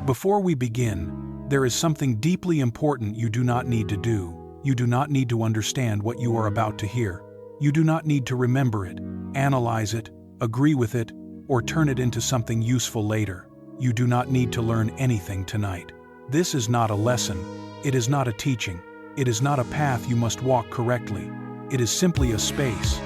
Before we begin, there is something deeply important you do not need to do. You do not need to understand what you are about to hear. You do not need to remember it, analyze it, agree with it, or turn it into something useful later. You do not need to learn anything tonight. This is not a lesson. It is not a teaching. It is not a path you must walk correctly. It is simply a space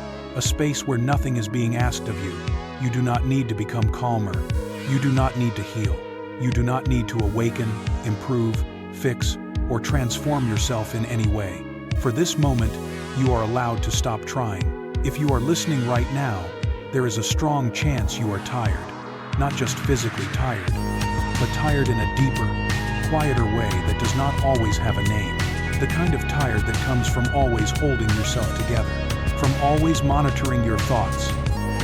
where nothing is being asked of you. You do not need to become calmer. You do not need to heal. You do not need to awaken, improve, fix, or transform yourself in any way. For this moment, you are allowed to stop trying. If you are listening right now, there is a strong chance you are tired. Not just physically tired, but tired in a deeper, quieter way that does not always have a name. The kind of tired that comes from always holding yourself together, from always monitoring your thoughts,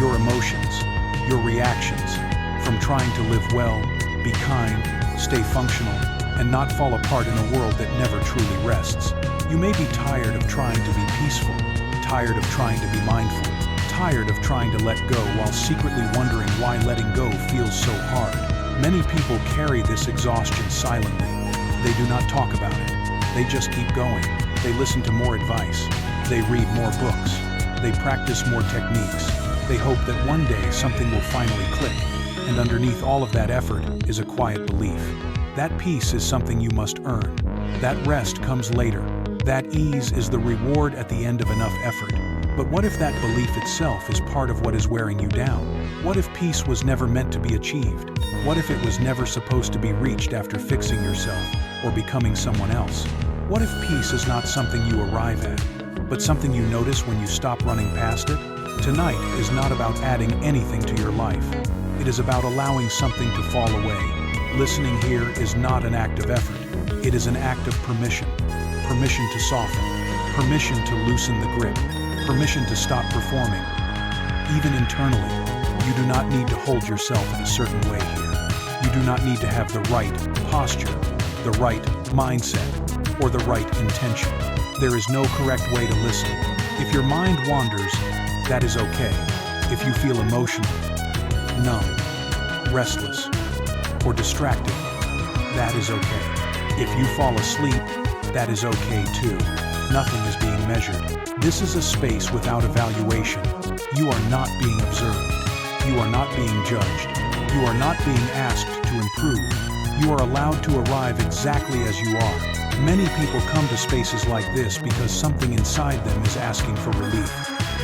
your emotions, your reactions, from trying to live well, be kind, stay functional, and not fall apart in a world that never truly rests. You may be tired of trying to be peaceful, tired of trying to be mindful, tired of trying to let go while secretly wondering why letting go feels so hard. Many people carry this exhaustion silently. They do not talk about it. They just keep going. They listen to more advice. They read more books. They practice more techniques. They hope that one day something will finally click. And underneath all of that effort is a quiet belief. That peace is something you must earn. That rest comes later. That ease is the reward at the end of enough effort. But what if that belief itself is part of what is wearing you down? What if peace was never meant to be achieved? What if it was never supposed to be reached after fixing yourself or becoming someone else? What if peace is not something you arrive at, but something you notice when you stop running past it? Tonight is not about adding anything to your life. It is about allowing something to fall away. Listening here is not an act of effort. It is an act of permission. Permission to soften. Permission to loosen the grip. Permission to stop performing. Even internally, you do not need to hold yourself in a certain way here. You do not need to have the right posture, the right mindset, or the right intention. There is no correct way to listen. If your mind wanders, that is okay. If you feel emotional, numb, restless, or distracted, that is okay. If you fall asleep, that is okay too. Nothing is being measured. This is a space without evaluation. You are not being observed. You are not being judged. You are not being asked to improve. You are allowed to arrive exactly as you are. Many people come to spaces like this because something inside them is asking for relief.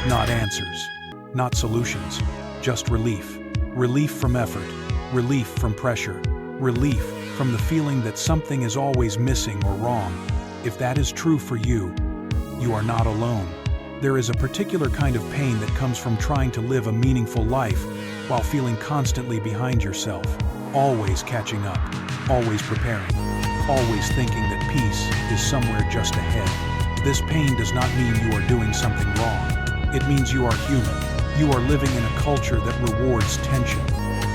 Not answers, not solutions, just relief. Relief from effort, relief from pressure, relief from the feeling that something is always missing or wrong. If that is true for you, you are not alone. There is a particular kind of pain that comes from trying to live a meaningful life while feeling constantly behind yourself, always catching up, always preparing, always thinking that peace is somewhere just ahead. This pain does not mean you are doing something wrong. It means you are human. You are living in a culture that rewards tension,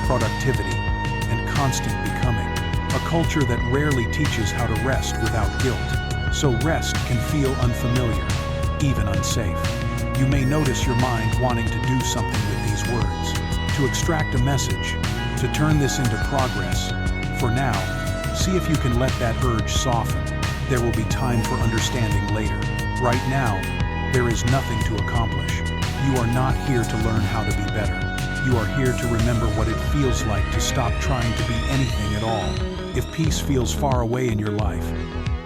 productivity, and constant becoming. A culture that rarely teaches how to rest without guilt. So rest can feel unfamiliar, even unsafe. You may notice your mind wanting to do something with these words, to extract a message, to turn this into progress. For now, see if you can let that urge soften. There will be time for understanding later. Right now, there is nothing to accomplish. You are not here to learn how to be better. You are here to remember what it feels like to stop trying to be anything at all. If peace feels far away in your life,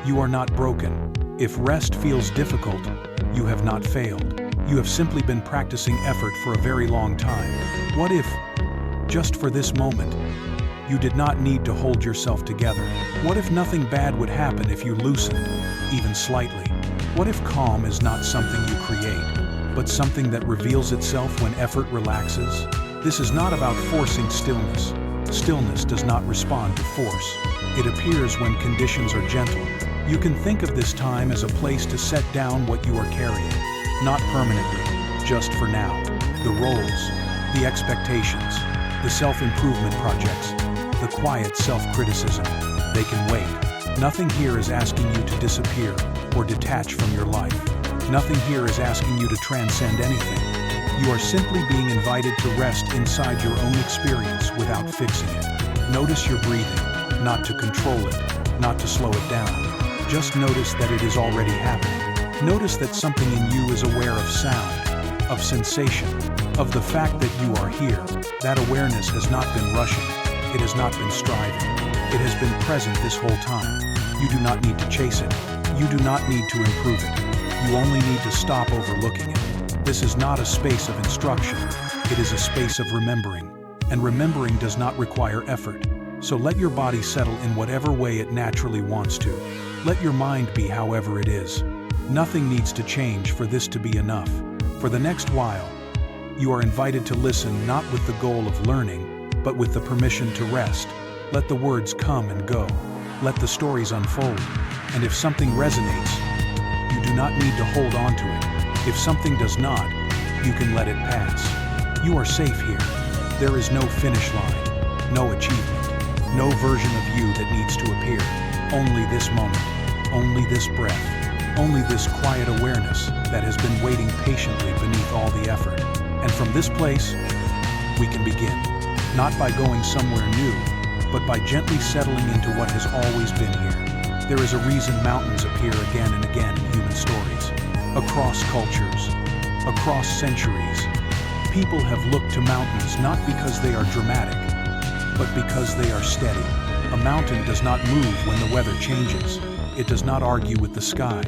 you are not broken. If rest feels difficult, you have not failed. You have simply been practicing effort for a very long time. What if, just for this moment, you did not need to hold yourself together? What if nothing bad would happen if you loosened, even slightly? What if calm is not something you create, but something that reveals itself when effort relaxes? This is not about forcing stillness. Stillness does not respond to force. It appears when conditions are gentle. You can think of this time as a place to set down what you are carrying, not permanently, just for now. The roles, the expectations, the self-improvement projects, the quiet self-criticism, they can wait. Nothing here is asking you to disappear or detach from your life. Nothing here is asking you to transcend anything. You are simply being invited to rest inside your own experience without fixing it. Notice your breathing. not to control it, not to slow it down. Just notice that it is already happening. Notice that something in you is aware of sound, of sensation, of the fact that you are here. That awareness has not been rushing. It has not been striving. It has been present this whole time. You do not need to chase it. You do not need to improve it. You only need to stop overlooking it. This is not a space of instruction. It is a space of remembering. And remembering does not require effort. So let your body settle in whatever way it naturally wants to. Let your mind be however it is. Nothing needs to change for this to be enough. For the next while, you are invited to listen not with the goal of learning, but with the permission to rest. Let the words come and go. Let the stories unfold. And if something resonates, you do not need to hold on to it. If something does not, you can let it pass. You are safe here. There is no finish line, no achievement, no version of you that needs to appear. Only this moment, only this breath, only this quiet awareness that has been waiting patiently beneath all the effort. And from this place, we can begin, not by going somewhere new, but by gently settling into what has always been here. There is a reason mountains appear again and again in human stories, across cultures, across centuries. People have looked to mountains not because they are dramatic, but because they are steady. A mountain does not move when the weather changes. It does not argue with the sky.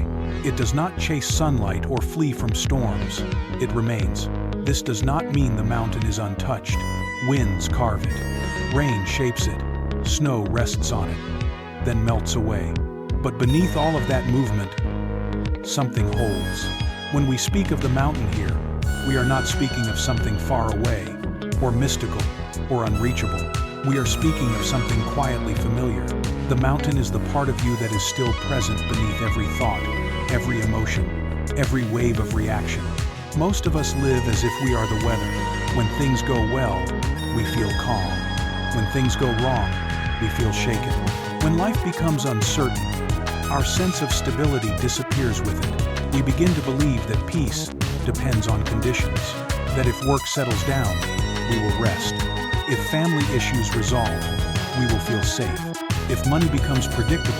It does not chase sunlight or flee from storms. It remains. This does not mean the mountain is untouched. Winds carve it. Rain shapes it. Snow rests on it, then melts away. But beneath all of that movement, something holds. When we speak of the mountain here, we are not speaking of something far away, or mystical, or unreachable. We are speaking of something quietly familiar. The mountain is the part of you that is still present beneath every thought, every emotion, every wave of reaction. Most of us live as if we are the weather. When things go well, we feel calm. When things go wrong, we feel shaken. When life becomes uncertain, our sense of stability disappears with it. We begin to believe that peace depends on conditions, that if work settles down, we will rest. If family issues resolve, we will feel safe. If money becomes predictable,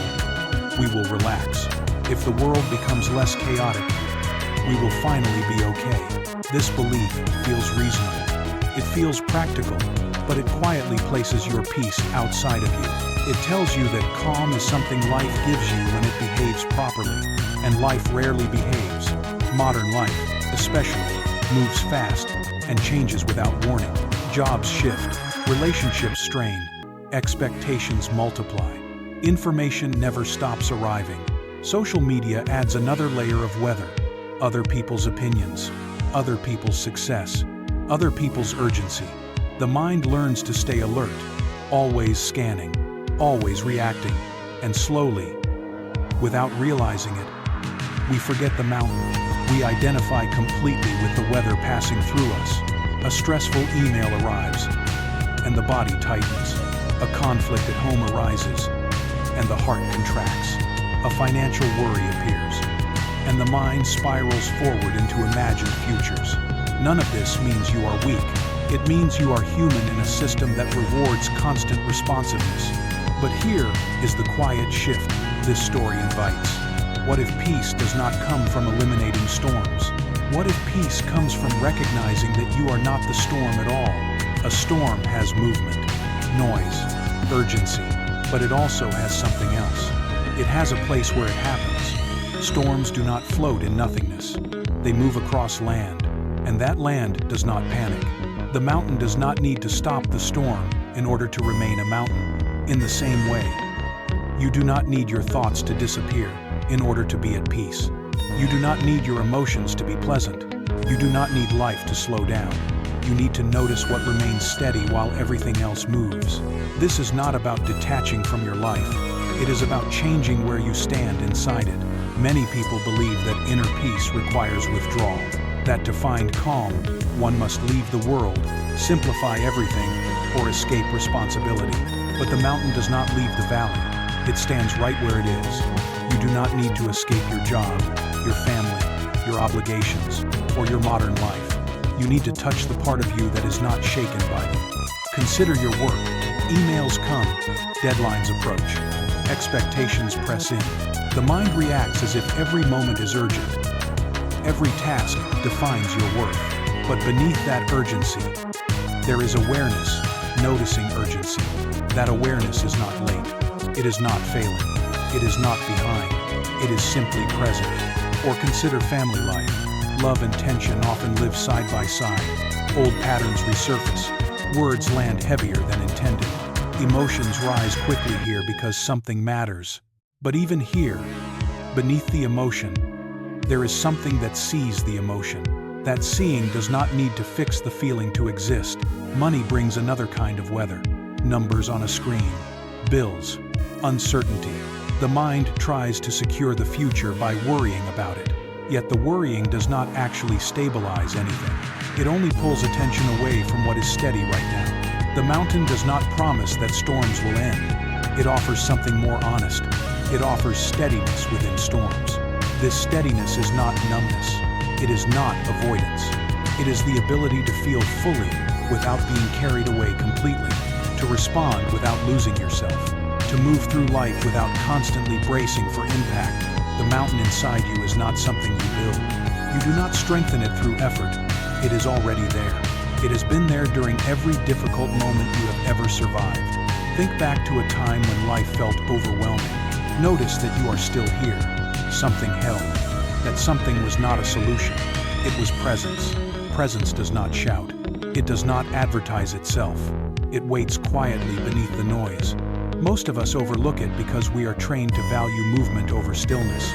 we will relax. If the world becomes less chaotic, we will finally be okay. This belief feels reasonable. It feels practical, but it quietly places your peace outside of you. It tells you that calm is something life gives you when it behaves properly, and life rarely behaves. Modern life, especially, moves fast and changes without warning. Jobs shift, relationships strain, expectations multiply. Information never stops arriving. Social media adds another layer of weather. Other people's opinions, other people's success, other people's urgency. The mind learns to stay alert, always scanning, always reacting, and slowly, without realizing it, we forget the mountain. We identify completely with the weather passing through us. A stressful email arrives, and the body tightens. A conflict at home arises, and the heart contracts. A financial worry appears, and the mind spirals forward into imagined futures. None of this means you are weak. It means you are human in a system that rewards constant responsiveness. But here is the quiet shift this story invites. What if peace does not come from eliminating storms? What if peace comes from recognizing that you are not the storm at all? A storm has movement, noise, urgency, but it also has something else. It has a place where it happens. Storms do not float in nothingness. They move across land, and that land does not panic. The mountain does not need to stop the storm in order to remain a mountain. In the same way, you do not need your thoughts to disappear in order to be at peace. You do not need your emotions to be pleasant. You do not need life to slow down. You need to notice what remains steady while everything else moves. This is not about detaching from your life. It is about changing where you stand inside it. Many people believe that inner peace requires withdrawal, that to find calm, one must leave the world, simplify everything, or escape responsibility. But the mountain does not leave the valley. It stands right where it is. You do not need to escape your job, your family, your obligations, or your modern life. You need to touch the part of you that is not shaken by them. Consider your work. Emails come, deadlines approach, expectations press in. The mind reacts as if every moment is urgent. Every task defines your worth. But beneath that urgency, there is awareness, noticing urgency. That awareness is not late. It is not failing. It is not behind. It is simply present. Or consider family life. Love and tension often live side by side. Old patterns resurface. Words land heavier than intended. Emotions rise quickly here because something matters. But even here, beneath the emotion, there is something that sees the emotion. That seeing does not need to fix the feeling to exist. Money brings another kind of weather. Numbers on a screen. Bills. Uncertainty. The mind tries to secure the future by worrying about it. Yet the worrying does not actually stabilize anything. It only pulls attention away from what is steady right now. The mountain does not promise that storms will end. It offers something more honest. It offers steadiness within storms. This steadiness is not numbness. It is not avoidance. It is the ability to feel fully without being carried away completely, to respond without losing yourself, to move through life without constantly bracing for impact. The mountain inside you is not something you build. You do not strengthen it through effort. It is already there. It has been there during every difficult moment you have ever survived. Think back to a time when life felt overwhelming. Notice that you are still here. Something held. That something was not a solution. It was presence. Presence does not shout. It does not advertise itself. It waits quietly beneath the noise. Most of us overlook it because we are trained to value movement over stillness,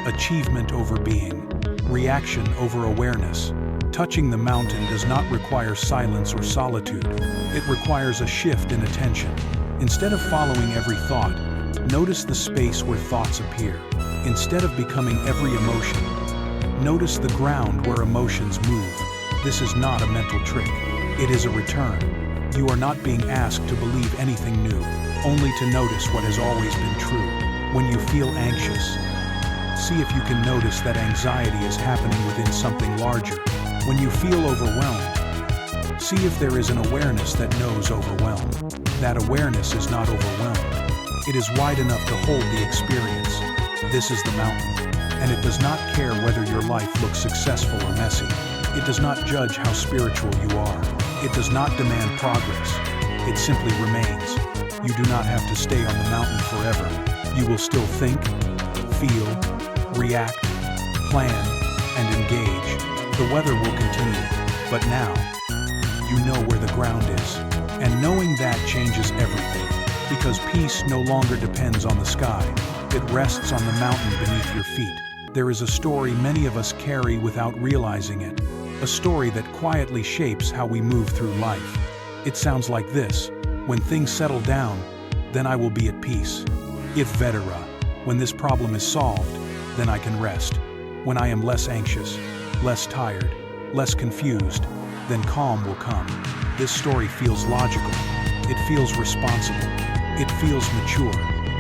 achievement over being, reaction over awareness. Touching the mountain does not require silence or solitude. It requires a shift in attention. Instead of following every thought, notice the space where thoughts appear. Instead of becoming every emotion, notice the ground where emotions move. This is not a mental trick. It is a return. You are not being asked to believe anything new, only to notice what has always been true. When you feel anxious, see if you can notice that anxiety is happening within something larger. When you feel overwhelmed, see if there is an awareness that knows overwhelm. That awareness is not overwhelmed. It is wide enough to hold the experience. This is the mountain, and it does not care whether your life looks successful or messy. It does not judge how spiritual you are. It does not demand progress. It simply remains. You do not have to stay on the mountain forever. You will still think, feel, react, plan, and engage. The weather will continue, but now, you know where the ground is. And knowing that changes everything. Because peace no longer depends on the sky. It rests on the mountain beneath your feet. There is a story many of us carry without realizing it. A story that quietly shapes how we move through life. It sounds like this: when things settle down, then I will be at peace. If vetera, when this problem is solved, then I can rest. When I am less anxious, less tired, less confused, then calm will come. This story feels logical. It feels responsible. It feels mature.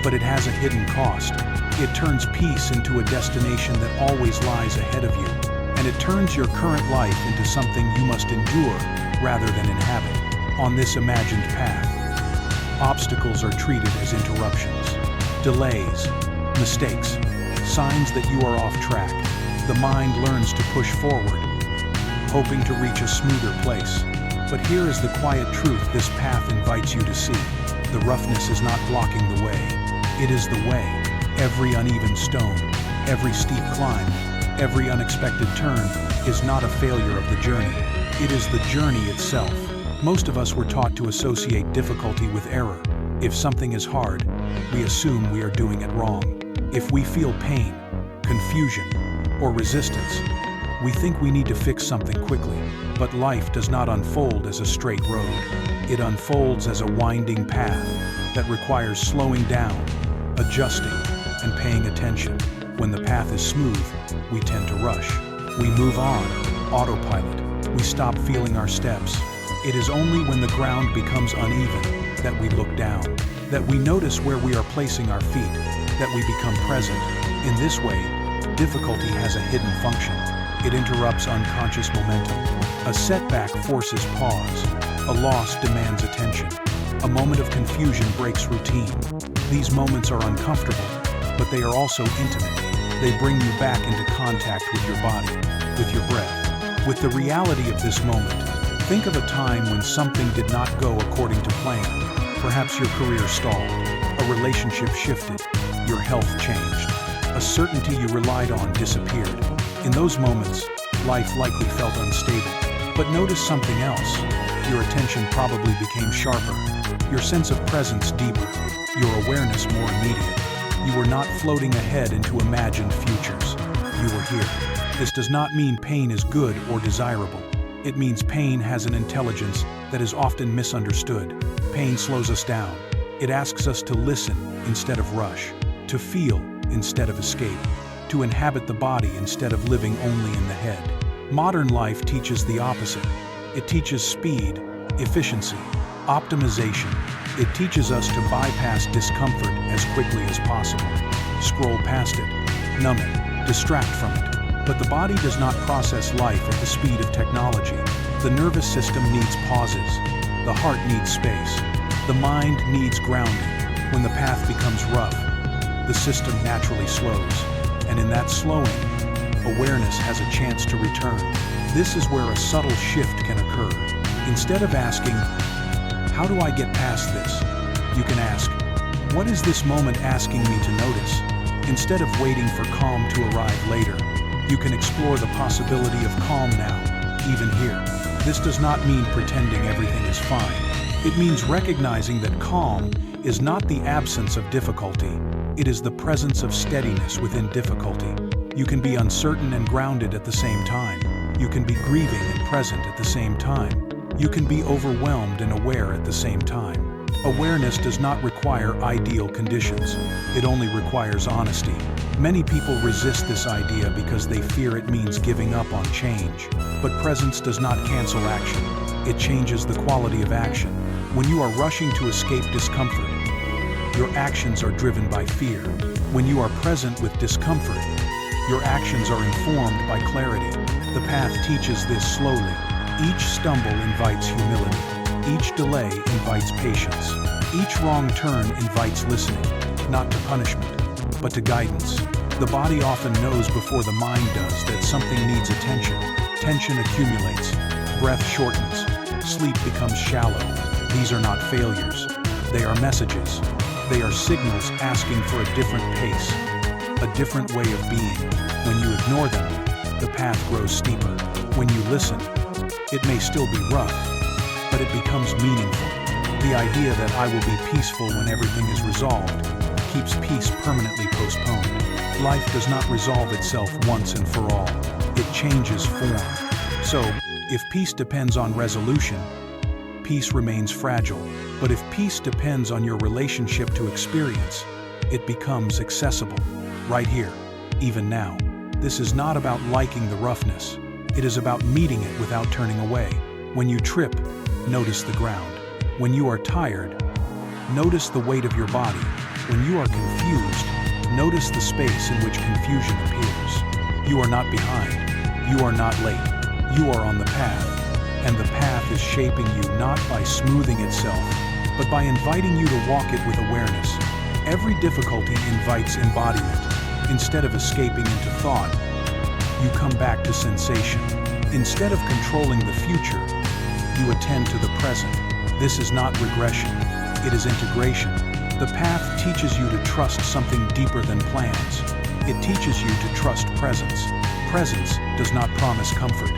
But it has a hidden cost. It turns peace into a destination that always lies ahead of you. And it turns your current life into something you must endure rather than inhabit. On this imagined path, obstacles are treated as interruptions, delays, mistakes, signs that you are off track. The mind learns to push forward, hoping to reach a smoother place. But here is the quiet truth this path invites you to see. The roughness is not blocking the way. It is the way. Every uneven stone, every steep climb, every unexpected turn is not a failure of the journey. It is the journey itself. Most of us were taught to associate difficulty with error. If something is hard, we assume we are doing it wrong. If we feel pain, confusion, or resistance, we think we need to fix something quickly. But life does not unfold as a straight road. It unfolds as a winding path that requires slowing down, adjusting, and paying attention. When the path is smooth, we tend to rush. We move on, autopilot. We stop feeling our steps. It is only when the ground becomes uneven that we look down, that we notice where we are placing our feet, that we become present. In this way, difficulty has a hidden function. It interrupts unconscious momentum. A setback forces pause. A loss demands attention. A moment of confusion breaks routine. These moments are uncomfortable, but they are also intimate. They bring you back into contact with your body, with your breath, with the reality of this moment. Think of a time when something did not go according to plan. Perhaps your career stalled, a relationship shifted, your health changed, a certainty you relied on disappeared. In those moments, life likely felt unstable. But notice something else. Your attention probably became sharper, your sense of presence deeper, your awareness more immediate. You were not floating ahead into imagined futures. You were here. This does not mean pain is good or desirable. It means pain has an intelligence that is often misunderstood. Pain slows us down. It asks us to listen instead of rush, to feel instead of escape, to inhabit the body instead of living only in the head. Modern life teaches the opposite. It teaches speed, efficiency, optimization. It teaches us to bypass discomfort as quickly as possible. Scroll past it, numb it, distract from it. But the body does not process life at the speed of technology. The nervous system needs pauses. The heart needs space. The mind needs grounding. When the path becomes rough, the system naturally slows. And in that slowing, awareness has a chance to return. This is where a subtle shift can occur. Instead of asking, "How do I get past this?" you can ask, "What is this moment asking me to notice?" Instead of waiting for calm to arrive later, you can explore the possibility of calm now, even here. This does not mean pretending everything is fine. It means recognizing that calm is not the absence of difficulty. It is the presence of steadiness within difficulty. You can be uncertain and grounded at the same time. You can be grieving and present at the same time. You can be overwhelmed and aware at the same time. Awareness does not require ideal conditions. It only requires honesty. Many people resist this idea because they fear it means giving up on change. But presence does not cancel action. It changes the quality of action. When you are rushing to escape discomfort, your actions are driven by fear. When you are present with discomfort, your actions are informed by clarity. The path teaches this slowly. Each stumble invites humility. Each delay invites patience. Each wrong turn invites listening, not to punishment, but to guidance. The body often knows before the mind does that something needs attention. Tension accumulates, breath shortens, sleep becomes shallow. These are not failures. They are messages. They are signals asking for a different pace, a different way of being. When you ignore them, the path grows steeper. When you listen, it may still be rough, but it becomes meaningful. The idea that I will be peaceful when everything is resolved keeps peace permanently postponed. Life does not resolve itself once and for all. It changes form. So, if peace depends on resolution, peace remains fragile. But if peace depends on your relationship to experience, it becomes accessible. Right here, even now. This is not about liking the roughness. It is about meeting it without turning away. When you trip, notice the ground. When you are tired, notice the weight of your body. When you are confused, notice the space in which confusion appears. You are not behind. You are not late. You are on the path. And the path is shaping you not by smoothing itself, but by inviting you to walk it with awareness. Every difficulty invites embodiment. Instead of escaping into thought, you come back to sensation. Instead of controlling the future, you attend to the present. This is not regression. It is integration. The path teaches you to trust something deeper than plans. It teaches you to trust presence. Presence does not promise comfort.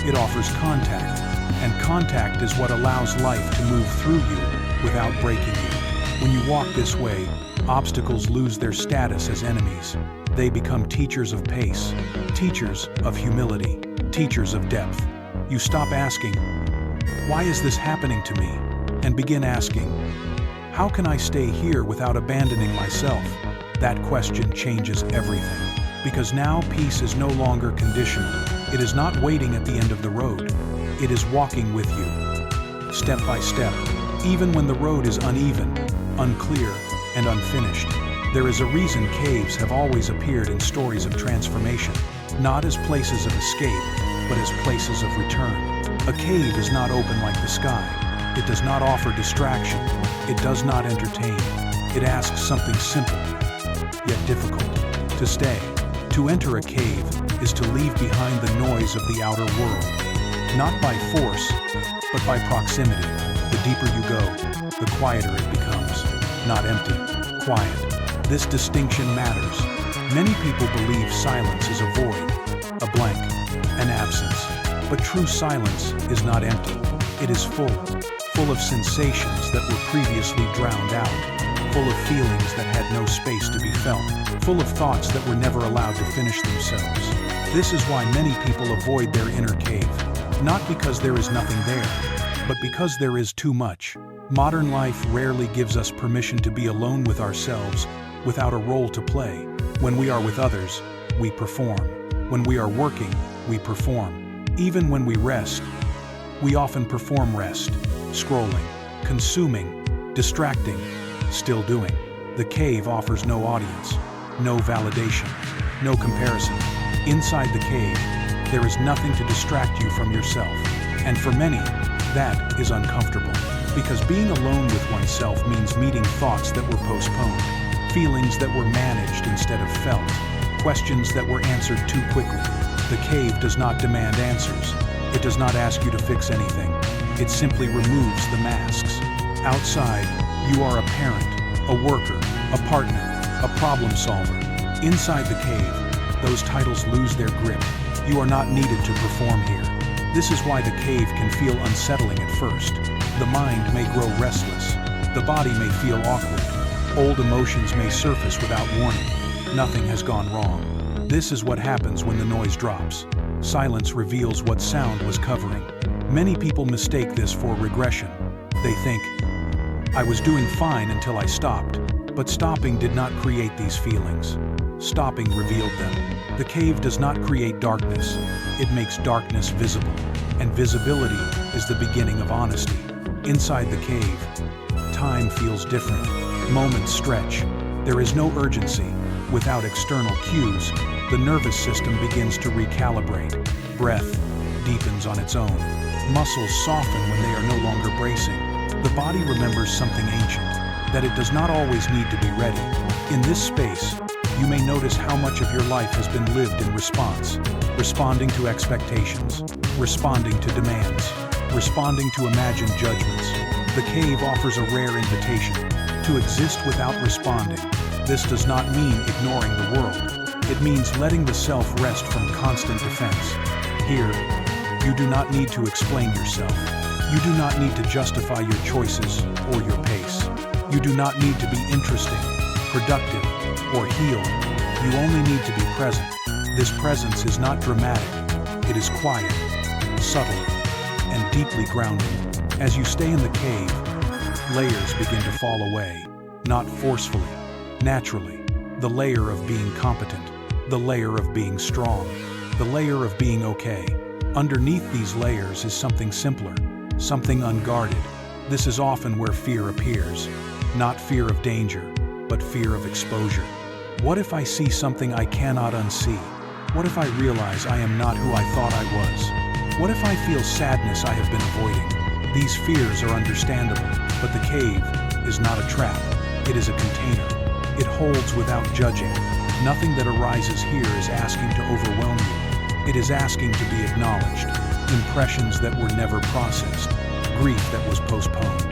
It offers contact. And contact is what allows life to move through you without breaking you. When you walk this way, obstacles lose their status as enemies. They become teachers of pace, teachers of humility, teachers of depth. You stop asking, "Why is this happening to me?" and begin asking, "How can I stay here without abandoning myself?" That question changes everything. Because now peace is no longer conditional. It is not waiting at the end of the road. It is walking with you, step by step, even when the road is uneven, unclear, and unfinished. There is a reason caves have always appeared in stories of transformation, not as places of escape, but as places of return. A cave is not open like the sky. It does not offer distraction. It does not entertain. It asks something simple, yet difficult: to stay. To enter a cave is to leave behind the noise of the outer world. Not by force, but by proximity. The deeper you go, the quieter it becomes. Not empty, quiet. This distinction matters. Many people believe silence is a void, a blank, an absence. But true silence is not empty. It is full of sensations that were previously drowned out, full of feelings that had no space to be felt, full of thoughts that were never allowed to finish themselves. This is why many people avoid their inner cave, not because there is nothing there, but because there is too much. Modern life rarely gives us permission to be alone with ourselves without a role to play. When we are with others, we perform. When we are working, we perform. Even when we rest, we often perform rest, scrolling, consuming, distracting, still doing. The cave offers no audience, no validation, no comparison. Inside the cave, there is nothing to distract you from yourself. And for many, that is uncomfortable. Because being alone with oneself means meeting thoughts that were postponed, feelings that were managed instead of felt, questions that were answered too quickly. The cave does not demand answers. It does not ask you to fix anything. It simply removes the masks. Outside, you are a parent, a worker, a partner, a problem solver. Inside the cave, those titles lose their grip. You are not needed to perform here. This is why the cave can feel unsettling at first. The mind may grow restless. The body may feel awkward. Old emotions may surface without warning. Nothing has gone wrong. This is what happens when the noise drops. Silence reveals what sound was covering. Many people mistake this for regression. They think, I was doing fine until I stopped. But stopping did not create these feelings. Stopping revealed them. The cave does not create darkness. It makes darkness visible. And visibility is the beginning of honesty. Inside the cave, time feels different. Moments stretch. There is no urgency. Without external cues, the nervous system begins to recalibrate. Breath deepens on its own. Muscles soften when they are no longer bracing. The body remembers something ancient, that it does not always need to be ready. In this space, you may notice how much of your life has been lived in response. Responding to expectations, responding to demands, responding to imagined judgments. The cave offers a rare invitation to exist without responding. This does not mean ignoring the world. It means letting the self rest from constant defense. Here, you do not need to explain yourself. You do not need to justify your choices or your pace. You do not need to be interesting, productive, or healed. You only need to be present. This presence is not dramatic. It is quiet, subtle, and deeply grounding. As you stay in the cave, layers begin to fall away, not forcefully, naturally. The layer of being competent, the layer of being strong, the layer of being okay. Underneath these layers is something simpler, something unguarded. This is often where fear appears. Not fear of danger, but fear of exposure. What if I see something I cannot unsee? What if I realize I am not who I thought I was? What if I feel sadness I have been avoiding? These fears are understandable, but the cave is not a trap. It is a container. It holds without judging. Nothing that arises here is asking to overwhelm you. It is asking to be acknowledged. Impressions that were never processed. Grief that was postponed.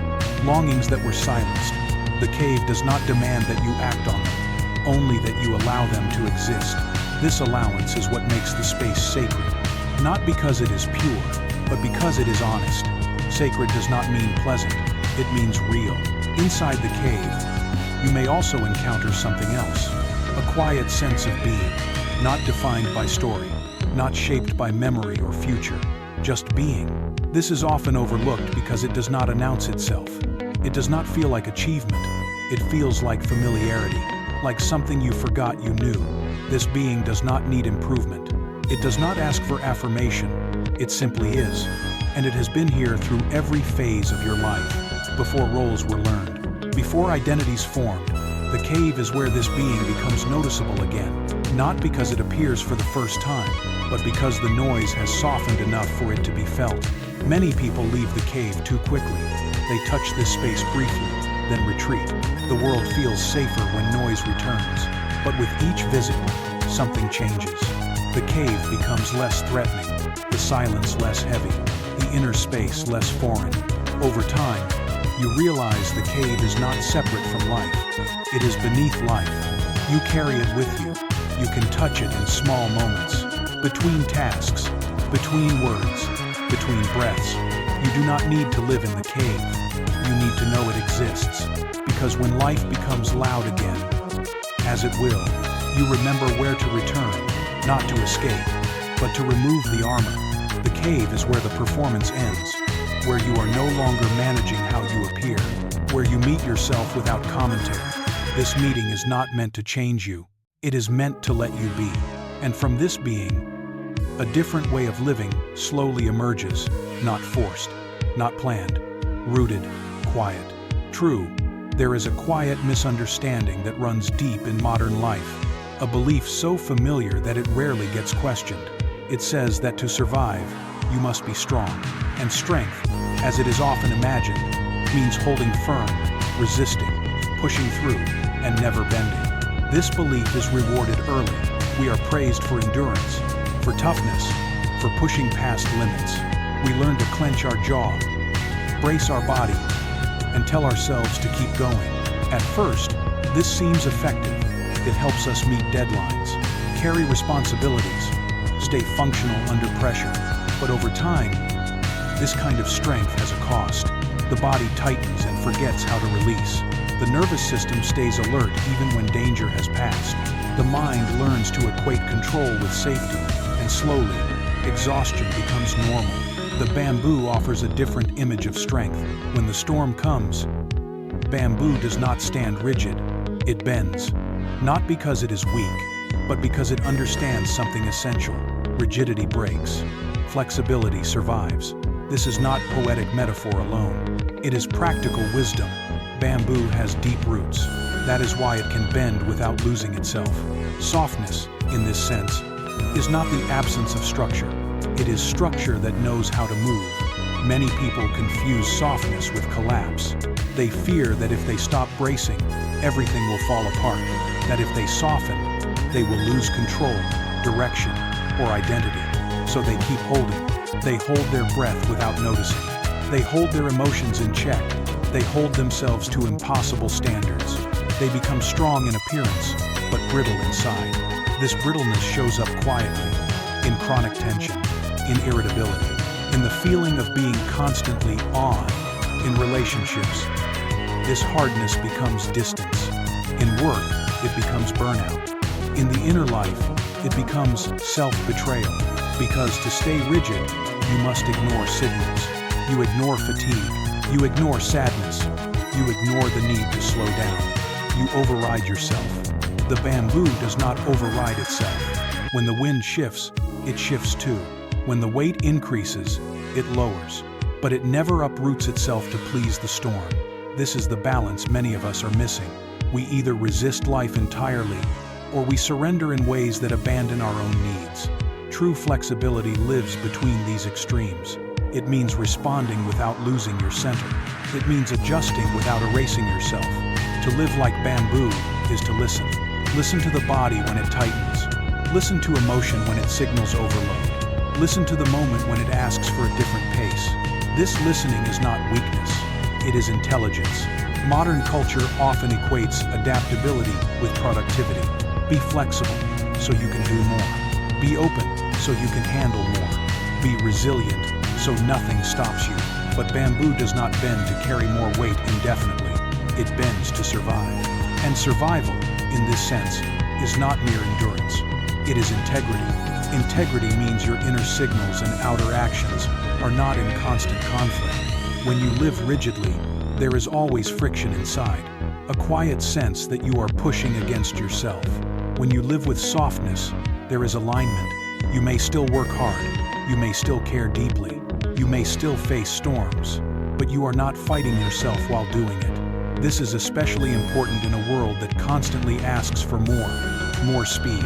Longings that were silenced. The cave does not demand that you act on them, only that you allow them to exist. This allowance is what makes the space sacred. Not because it is pure, but because it is honest. Sacred does not mean pleasant, it means real. Inside the cave, you may also encounter something else. A quiet sense of being, not defined by story, not shaped by memory or future, just being. This is often overlooked because it does not announce itself. It does not feel like achievement. It feels like familiarity, like something you forgot you knew. This being does not need improvement. It does not ask for affirmation. It simply is. And it has been here through every phase of your life, before roles were learned, before identities formed. The cave is where this being becomes noticeable again, not because it appears for the first time, but because the noise has softened enough for it to be felt. Many people leave the cave too quickly. They touch this space briefly, then retreat. The world feels safer when noise returns. But with each visit, something changes. The cave becomes less threatening, the silence less heavy, the inner space less foreign. Over time, you realize the cave is not separate from life. It is beneath life. You carry it with you. You can touch it in small moments, between tasks, between words, between breaths. You do not need to live in the cave. You need to know it exists, because when life becomes loud again, as it will, you remember where to return, not to escape, but to remove the armor. The cave is where the performance ends, where you are no longer managing how you appear, where you meet yourself without commentary. This meeting is not meant to change you. It is meant to let you be. And from this being, a different way of living slowly emerges, not forced, not planned, rooted, quiet. True, there is a quiet misunderstanding that runs deep in modern life, a belief so familiar that it rarely gets questioned. It says that to survive, you must be strong, and strength, as it is often imagined, means holding firm, resisting, pushing through, and never bending. This belief is rewarded early. We are praised for endurance, for toughness, for pushing past limits. We learn to clench our jaw, brace our body, and tell ourselves to keep going. At first, this seems effective. It helps us meet deadlines, carry responsibilities, stay functional under pressure. But over time, this kind of strength has a cost. The body tightens and forgets how to release. The nervous system stays alert even when danger has passed. The mind learns to equate control with safety, and slowly, exhaustion becomes normal. The bamboo offers a different image of strength. When the storm comes, bamboo does not stand rigid, it bends. Not because it is weak, but because it understands something essential. Rigidity breaks, flexibility survives. This is not poetic metaphor alone. It is practical wisdom. Bamboo has deep roots. That is why it can bend without losing itself. Softness, in this sense, is not the absence of structure. It is structure that knows how to move. Many people confuse softness with collapse. They fear that if they stop bracing, everything will fall apart. That if they soften, they will lose control, direction, or identity. So they keep holding. They hold their breath without noticing. They hold their emotions in check. They hold themselves to impossible standards. They become strong in appearance, but brittle inside. This brittleness shows up quietly, in chronic tension, in irritability, in the feeling of being constantly on. In relationships, this hardness becomes distance. In work, it becomes burnout. In the inner life, it becomes self-betrayal. Because to stay rigid, you must ignore signals. You ignore fatigue. You ignore sadness. You ignore the need to slow down. You override yourself. The bamboo does not override itself. When the wind shifts, it shifts too. When the weight increases, it lowers. But it never uproots itself to please the storm. This is the balance many of us are missing. We either resist life entirely, or we surrender in ways that abandon our own needs. True flexibility lives between these extremes. It means responding without losing your center. It means adjusting without erasing yourself. To live like bamboo is to listen. Listen to the body when it tightens. Listen to emotion when it signals overload. Listen to the moment when it asks for a different pace. This listening is not weakness. It is intelligence. Modern culture often equates adaptability with productivity. Be flexible so you can do more. Be open so you can handle more. Be resilient so nothing stops you. But bamboo does not bend to carry more weight indefinitely. It bends to survive. And survival, in this sense, is not mere endurance. It is integrity. Integrity means your inner signals and outer actions are not in constant conflict. When you live rigidly, there is always friction inside, a quiet sense that you are pushing against yourself. When you live with softness, there is alignment. You may still work hard, you may still care deeply, you may still face storms, but you are not fighting yourself while doing it. This is especially important in a world that constantly asks for more speed,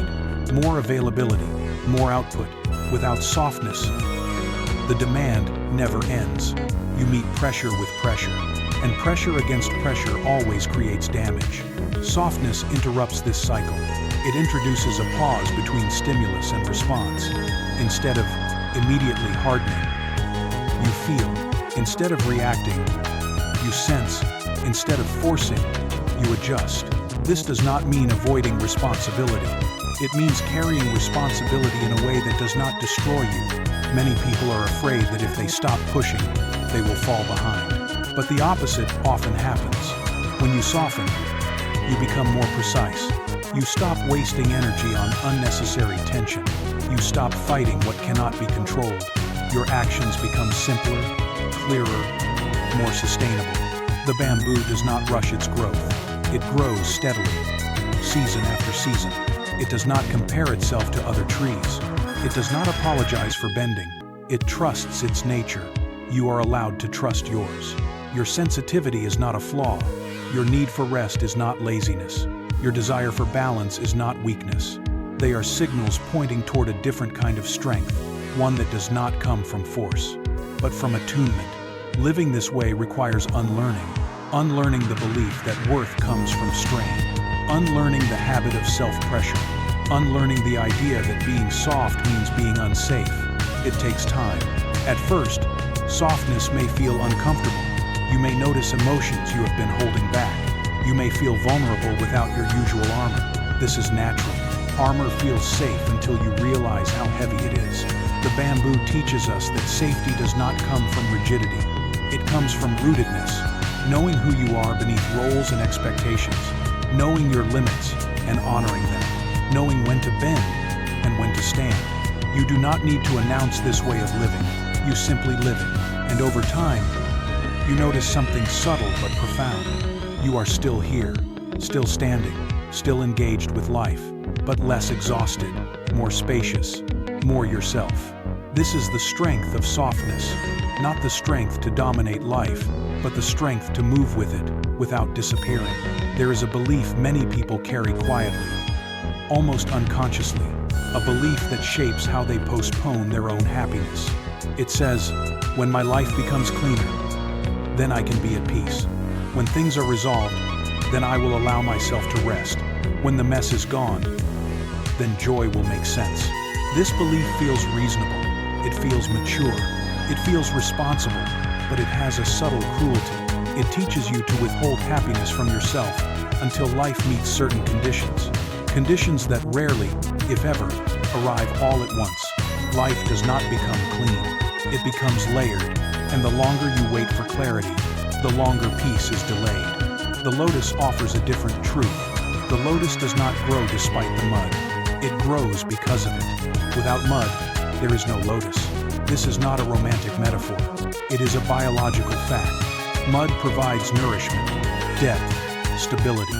more availability, more output. Without softness, the demand never ends. You meet pressure with pressure, and pressure against pressure always creates damage. Softness interrupts this cycle. It introduces a pause between stimulus and response. Instead of immediately hardening, you feel. Instead of reacting, you sense. Instead of forcing, you adjust. This does not mean avoiding responsibility. It means carrying responsibility in a way that does not destroy you. Many people are afraid that if they stop pushing, they will fall behind. But the opposite often happens. When you soften, you become more precise. You stop wasting energy on unnecessary tension. You stop fighting what cannot be controlled. Your actions become simpler, clearer, more sustainable. The bamboo does not rush its growth. It grows steadily, season after season. It does not compare itself to other trees. It does not apologize for bending. It trusts its nature. You are allowed to trust yours. Your sensitivity is not a flaw. Your need for rest is not laziness. Your desire for balance is not weakness. They are signals pointing toward a different kind of strength, one that does not come from force, but from attunement. Living this way requires unlearning the belief that worth comes from strain, unlearning the habit of self-pressure, unlearning the idea that being soft means being unsafe. It takes time. At first, softness may feel uncomfortable. You may notice emotions you have been holding back. You may feel vulnerable without your usual armor. This is natural. Armor feels safe until you realize how heavy it is. The bamboo teaches us that safety does not come from rigidity. It comes from rootedness, knowing who you are beneath roles and expectations, knowing your limits and honoring them, knowing when to bend and when to stand. You do not need to announce this way of living. You simply live it. And over time, you notice something subtle but profound. You are still here, still standing, still engaged with life, but less exhausted, more spacious, more yourself. This is the strength of softness, not the strength to dominate life, but the strength to move with it, without disappearing. There is a belief many people carry quietly, almost unconsciously, a belief that shapes how they postpone their own happiness. It says, when my life becomes cleaner, then I can be at peace. When things are resolved, then I will allow myself to rest. When the mess is gone, then joy will make sense. This belief feels reasonable. It feels mature. It feels responsible, but it has a subtle cruelty. It teaches you to withhold happiness from yourself until life meets certain conditions. Conditions that rarely, if ever, arrive all at once. Life does not become clean. It becomes layered, and the longer you wait for clarity, the longer peace is delayed. The lotus offers a different truth. The lotus does not grow despite the mud. It grows because of it. Without mud, there is no lotus. This is not a romantic metaphor. It is a biological fact. Mud provides nourishment, depth, stability.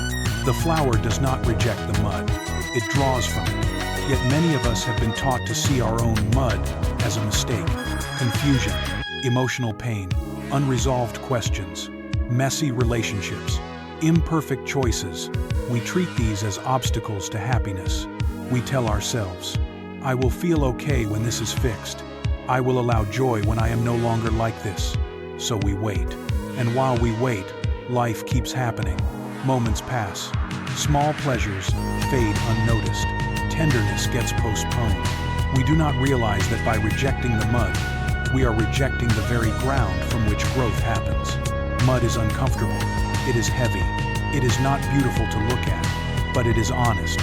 The flower does not reject the mud. It draws from it. Yet many of us have been taught to see our own mud as a mistake. Confusion, emotional pain, unresolved questions, messy relationships, imperfect choices. We treat these as obstacles to happiness. We tell ourselves, I will feel okay when this is fixed. I will allow joy when I am no longer like this. So we wait. And while we wait, life keeps happening. Moments pass. Small pleasures fade unnoticed. Tenderness gets postponed. We do not realize that by rejecting the mud, we are rejecting the very ground from which growth happens. Mud is uncomfortable. It is heavy. It is not beautiful to look at, but it is honest.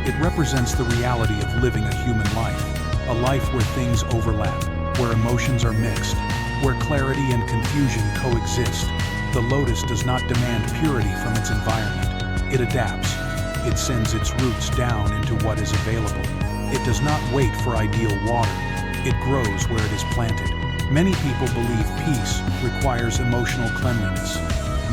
It represents the reality of living a human life, a life where things overlap, where emotions are mixed, where clarity and confusion coexist. The lotus does not demand purity from its environment. It adapts. It sends its roots down into what is available. It does not wait for ideal water. It grows where it is planted. Many people believe peace requires emotional cleanliness.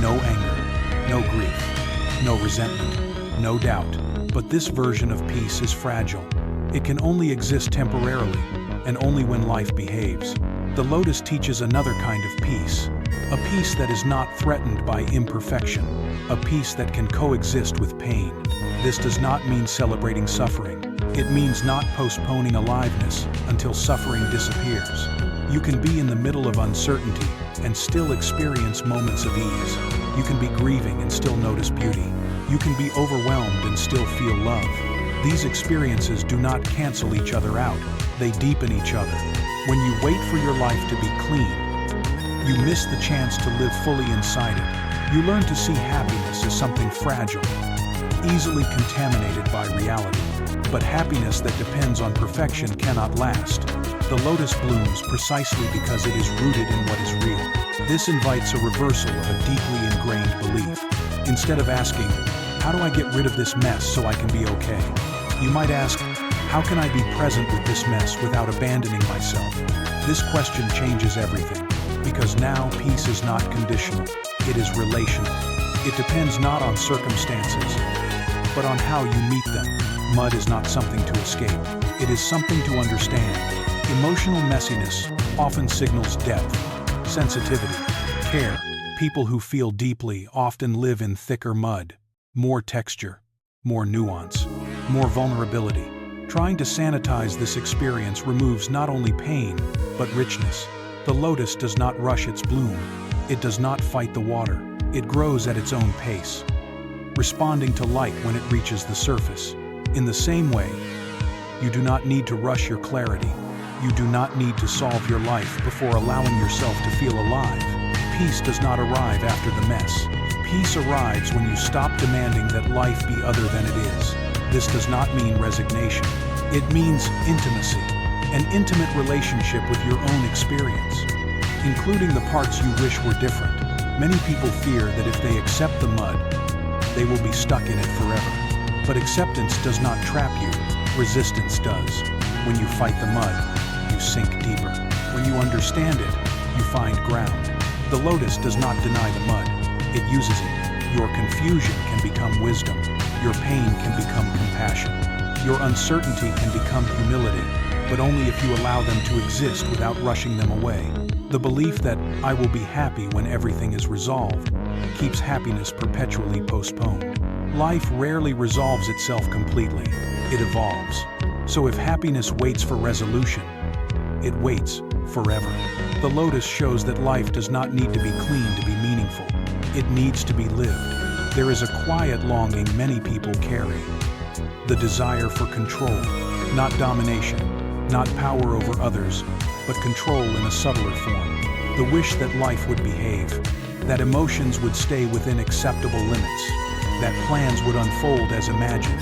No anger, no grief, no resentment, no doubt. But this version of peace is fragile. It can only exist temporarily, and only when life behaves. The lotus teaches another kind of peace, a peace that is not threatened by imperfection, a peace that can coexist with pain. This does not mean celebrating suffering. It means not postponing aliveness until suffering disappears. You can be in the middle of uncertainty and still experience moments of ease. You can be grieving and still notice beauty. You can be overwhelmed and still feel love. These experiences do not cancel each other out, they deepen each other. When you wait for your life to be clean, you miss the chance to live fully inside it. You learn to see happiness as something fragile, easily contaminated by reality. But happiness that depends on perfection cannot last. The lotus blooms precisely because it is rooted in what is real. This invites a reversal of a deeply ingrained belief. Instead of asking, "How do I get rid of this mess so I can be okay?" you might ask, "How can I be present with this mess without abandoning myself?" This question changes everything, because now peace is not conditional, it is relational. It depends not on circumstances, but on how you meet them. Mud is not something to escape, it is something to understand. Emotional messiness often signals depth, sensitivity, care. People who feel deeply often live in thicker mud, more texture, more nuance, more vulnerability. Trying to sanitize this experience removes not only pain, but richness. The lotus does not rush its bloom. It does not fight the water. It grows at its own pace, responding to light when it reaches the surface. In the same way, you do not need to rush your clarity. You do not need to solve your life before allowing yourself to feel alive. Peace does not arrive after the mess. Peace arrives when you stop demanding that life be other than it is. This does not mean resignation. It means intimacy, an intimate relationship with your own experience, including the parts you wish were different. Many people fear that if they accept the mud, they will be stuck in it forever. But acceptance does not trap you, resistance does. When you fight the mud, you sink deeper. When you understand it, you find ground. The lotus does not deny the mud, it uses it. Your confusion can become wisdom. Your pain can become compassion. Your uncertainty can become humility, but only if you allow them to exist without rushing them away. The belief that "I will be happy when everything is resolved" keeps happiness perpetually postponed. Life rarely resolves itself completely, it evolves. So if happiness waits for resolution, it waits forever. The lotus shows that life does not need to be clean to be meaningful. It needs to be lived. There is a quiet longing many people carry. The desire for control, not domination, not power over others, but control in a subtler form. The wish that life would behave, that emotions would stay within acceptable limits, that plans would unfold as imagined.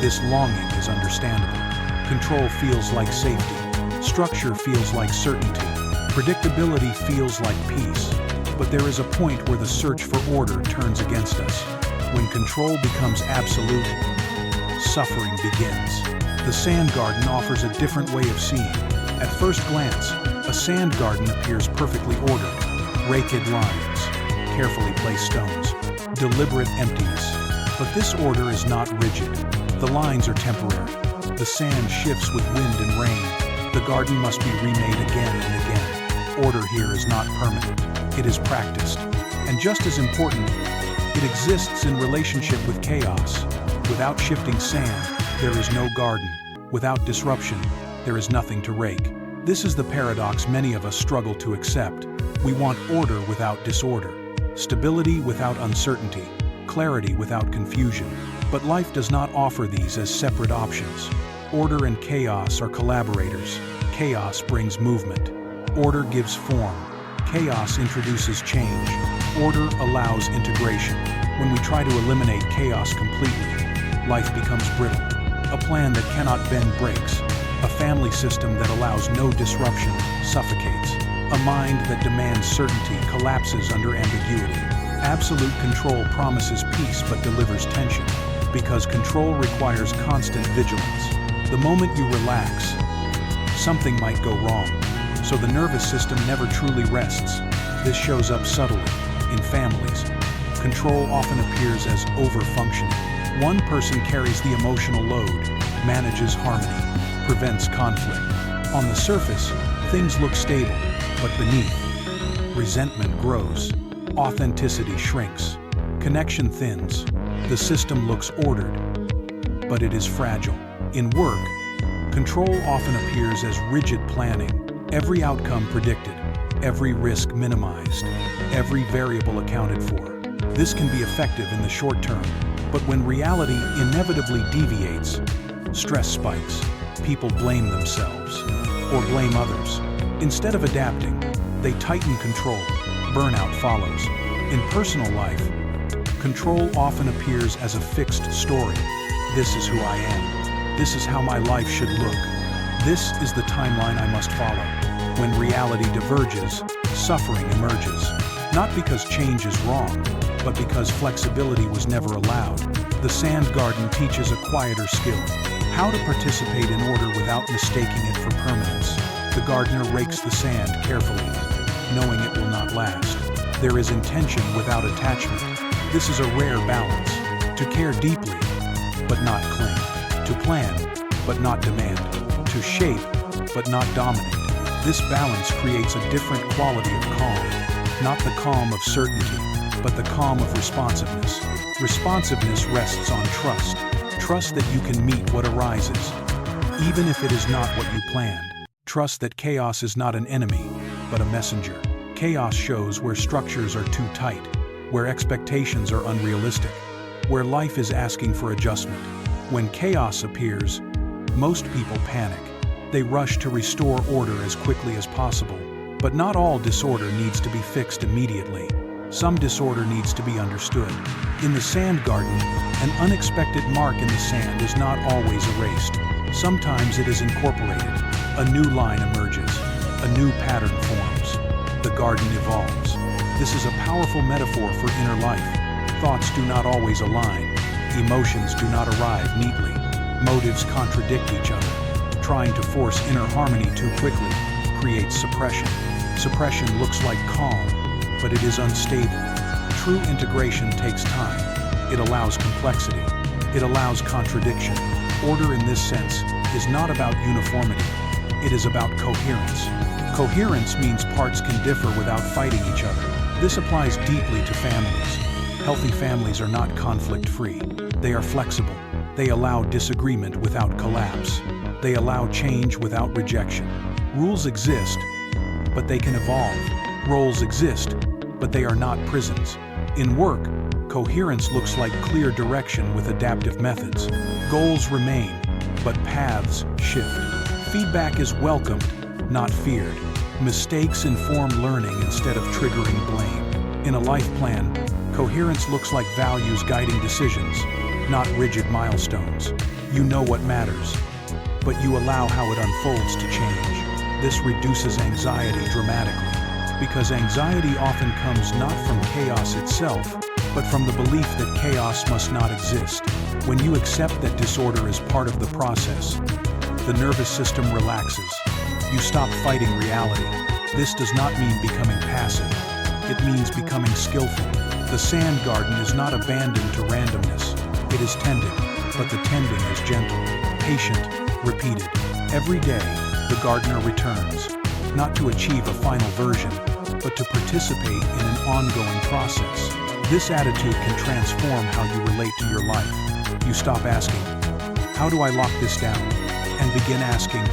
This longing is understandable. Control feels like safety. Structure feels like certainty. Predictability feels like peace. But there is a point where the search for order turns against us. When control becomes absolute, suffering begins. The sand garden offers a different way of seeing. At first glance, a sand garden appears perfectly ordered. Raked lines, carefully placed stones, deliberate emptiness. But this order is not rigid. The lines are temporary. The sand shifts with wind and rain. The garden must be remade again and again. Order here is not permanent. It is practiced. And just as important, it exists in relationship with chaos. Without shifting sand, there is no garden. Without disruption, there is nothing to rake. This is the paradox many of us struggle to accept. We want order without disorder, stability without uncertainty, clarity without confusion. But life does not offer these as separate options. Order and chaos are collaborators. Chaos brings movement. Order gives form. Chaos introduces change. Order allows integration. When we try to eliminate chaos completely, life becomes brittle. A plan that cannot bend breaks. A family system that allows no disruption suffocates. A mind that demands certainty collapses under ambiguity. Absolute control promises peace but delivers tension, because control requires constant vigilance. The moment you relax, something might go wrong. So the nervous system never truly rests. This shows up subtly in families. Control often appears as over-functioning. One person carries the emotional load, manages harmony, prevents conflict. On the surface, things look stable, but beneath, resentment grows, authenticity shrinks, connection thins. The system looks ordered, but it is fragile. In work, control often appears as rigid planning, Every outcome predicted, every risk minimized, every variable accounted for. This can be effective in the short term, but when reality inevitably deviates, stress spikes, people blame themselves or blame others. Instead of adapting, they tighten control. Burnout follows. In personal life, control often appears as a fixed story. This is who I am. This is how my life should look. This is the timeline I must follow. When reality diverges, suffering emerges. Not because change is wrong, but because flexibility was never allowed. The sand garden teaches a quieter skill: how to participate in order without mistaking it for permanence. The gardener rakes the sand carefully, knowing it will not last. There is intention without attachment. This is a rare balance. To care deeply, but not cling. To plan, but not demand. To shape, but not dominate. This balance creates a different quality of calm. Not the calm of certainty, but the calm of responsiveness. Responsiveness rests on trust. Trust that you can meet what arises, even if it is not what you planned. Trust that chaos is not an enemy, but a messenger. Chaos shows where structures are too tight, where expectations are unrealistic, where life is asking for adjustment. When chaos appears, most people panic. They rush to restore order as quickly as possible. But not all disorder needs to be fixed immediately. Some disorder needs to be understood. In the sand garden, an unexpected mark in the sand is not always erased. Sometimes it is incorporated. A new line emerges. A new pattern forms. The garden evolves. This is a powerful metaphor for inner life. Thoughts do not always align. Emotions do not arrive neatly. Motives contradict each other. Trying to force inner harmony too quickly creates suppression. Suppression looks like calm, but it is unstable. True integration takes time. It allows complexity. It allows contradiction. Order in this sense is not about uniformity. It is about coherence. Coherence means parts can differ without fighting each other. This applies deeply to families. Healthy families are not conflict-free. They are flexible. They allow disagreement without collapse. They allow change without rejection. Rules exist, but they can evolve. Roles exist, but they are not prisons. In work, coherence looks like clear direction with adaptive methods. Goals remain, but paths shift. Feedback is welcomed, not feared. Mistakes inform learning instead of triggering blame. In a life plan, coherence looks like values guiding decisions, not rigid milestones. You know what matters, but you allow how it unfolds to change. This reduces anxiety dramatically, because anxiety often comes not from chaos itself, but from the belief that chaos must not exist. When you accept that disorder is part of the process, the nervous system relaxes. You stop fighting reality. This does not mean becoming passive. It means becoming skillful. The sand garden is not abandoned to randomness. It is tended, but the tending is gentle, patient, repeated. Every day, the gardener returns, not to achieve a final version, but to participate in an ongoing process. This attitude can transform how you relate to your life. You stop asking, "How do I lock this down?" and begin asking,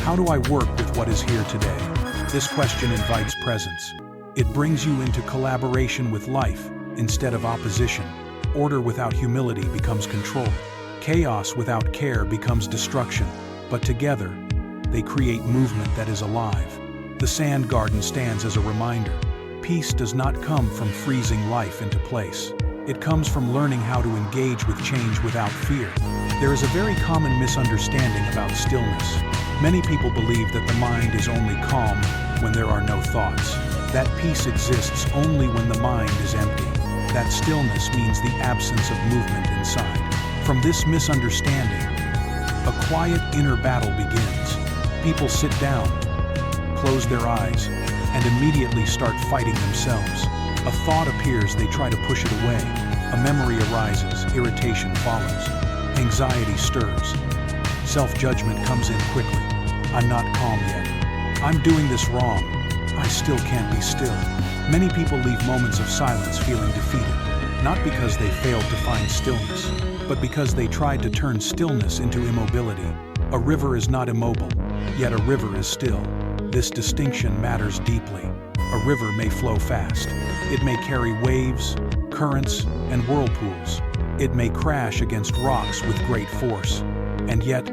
"How do I work with what is here today?" This question invites presence. It brings you into collaboration with life instead of opposition. Order without humility becomes control. Chaos without care becomes destruction. But together, they create movement that is alive. The sand garden stands as a reminder. Peace does not come from freezing life into place. It comes from learning how to engage with change without fear. There is a very common misunderstanding about stillness. Many people believe that the mind is only calm when there are no thoughts. That peace exists only when the mind is empty. That stillness means the absence of movement inside. From this misunderstanding, a quiet inner battle begins. People sit down, close their eyes, and immediately start fighting themselves. A thought appears, they try to push it away. A memory arises, irritation follows. Anxiety stirs. Self-judgment comes in quickly. I'm not calm yet. I'm doing this wrong. I still can't be still. Many people leave moments of silence feeling defeated, not because they failed to find stillness, but because they tried to turn stillness into immobility. A river is not immobile, yet a river is still. This distinction matters deeply. A river may flow fast. It may carry waves, currents, and whirlpools. It may crash against rocks with great force. And yet,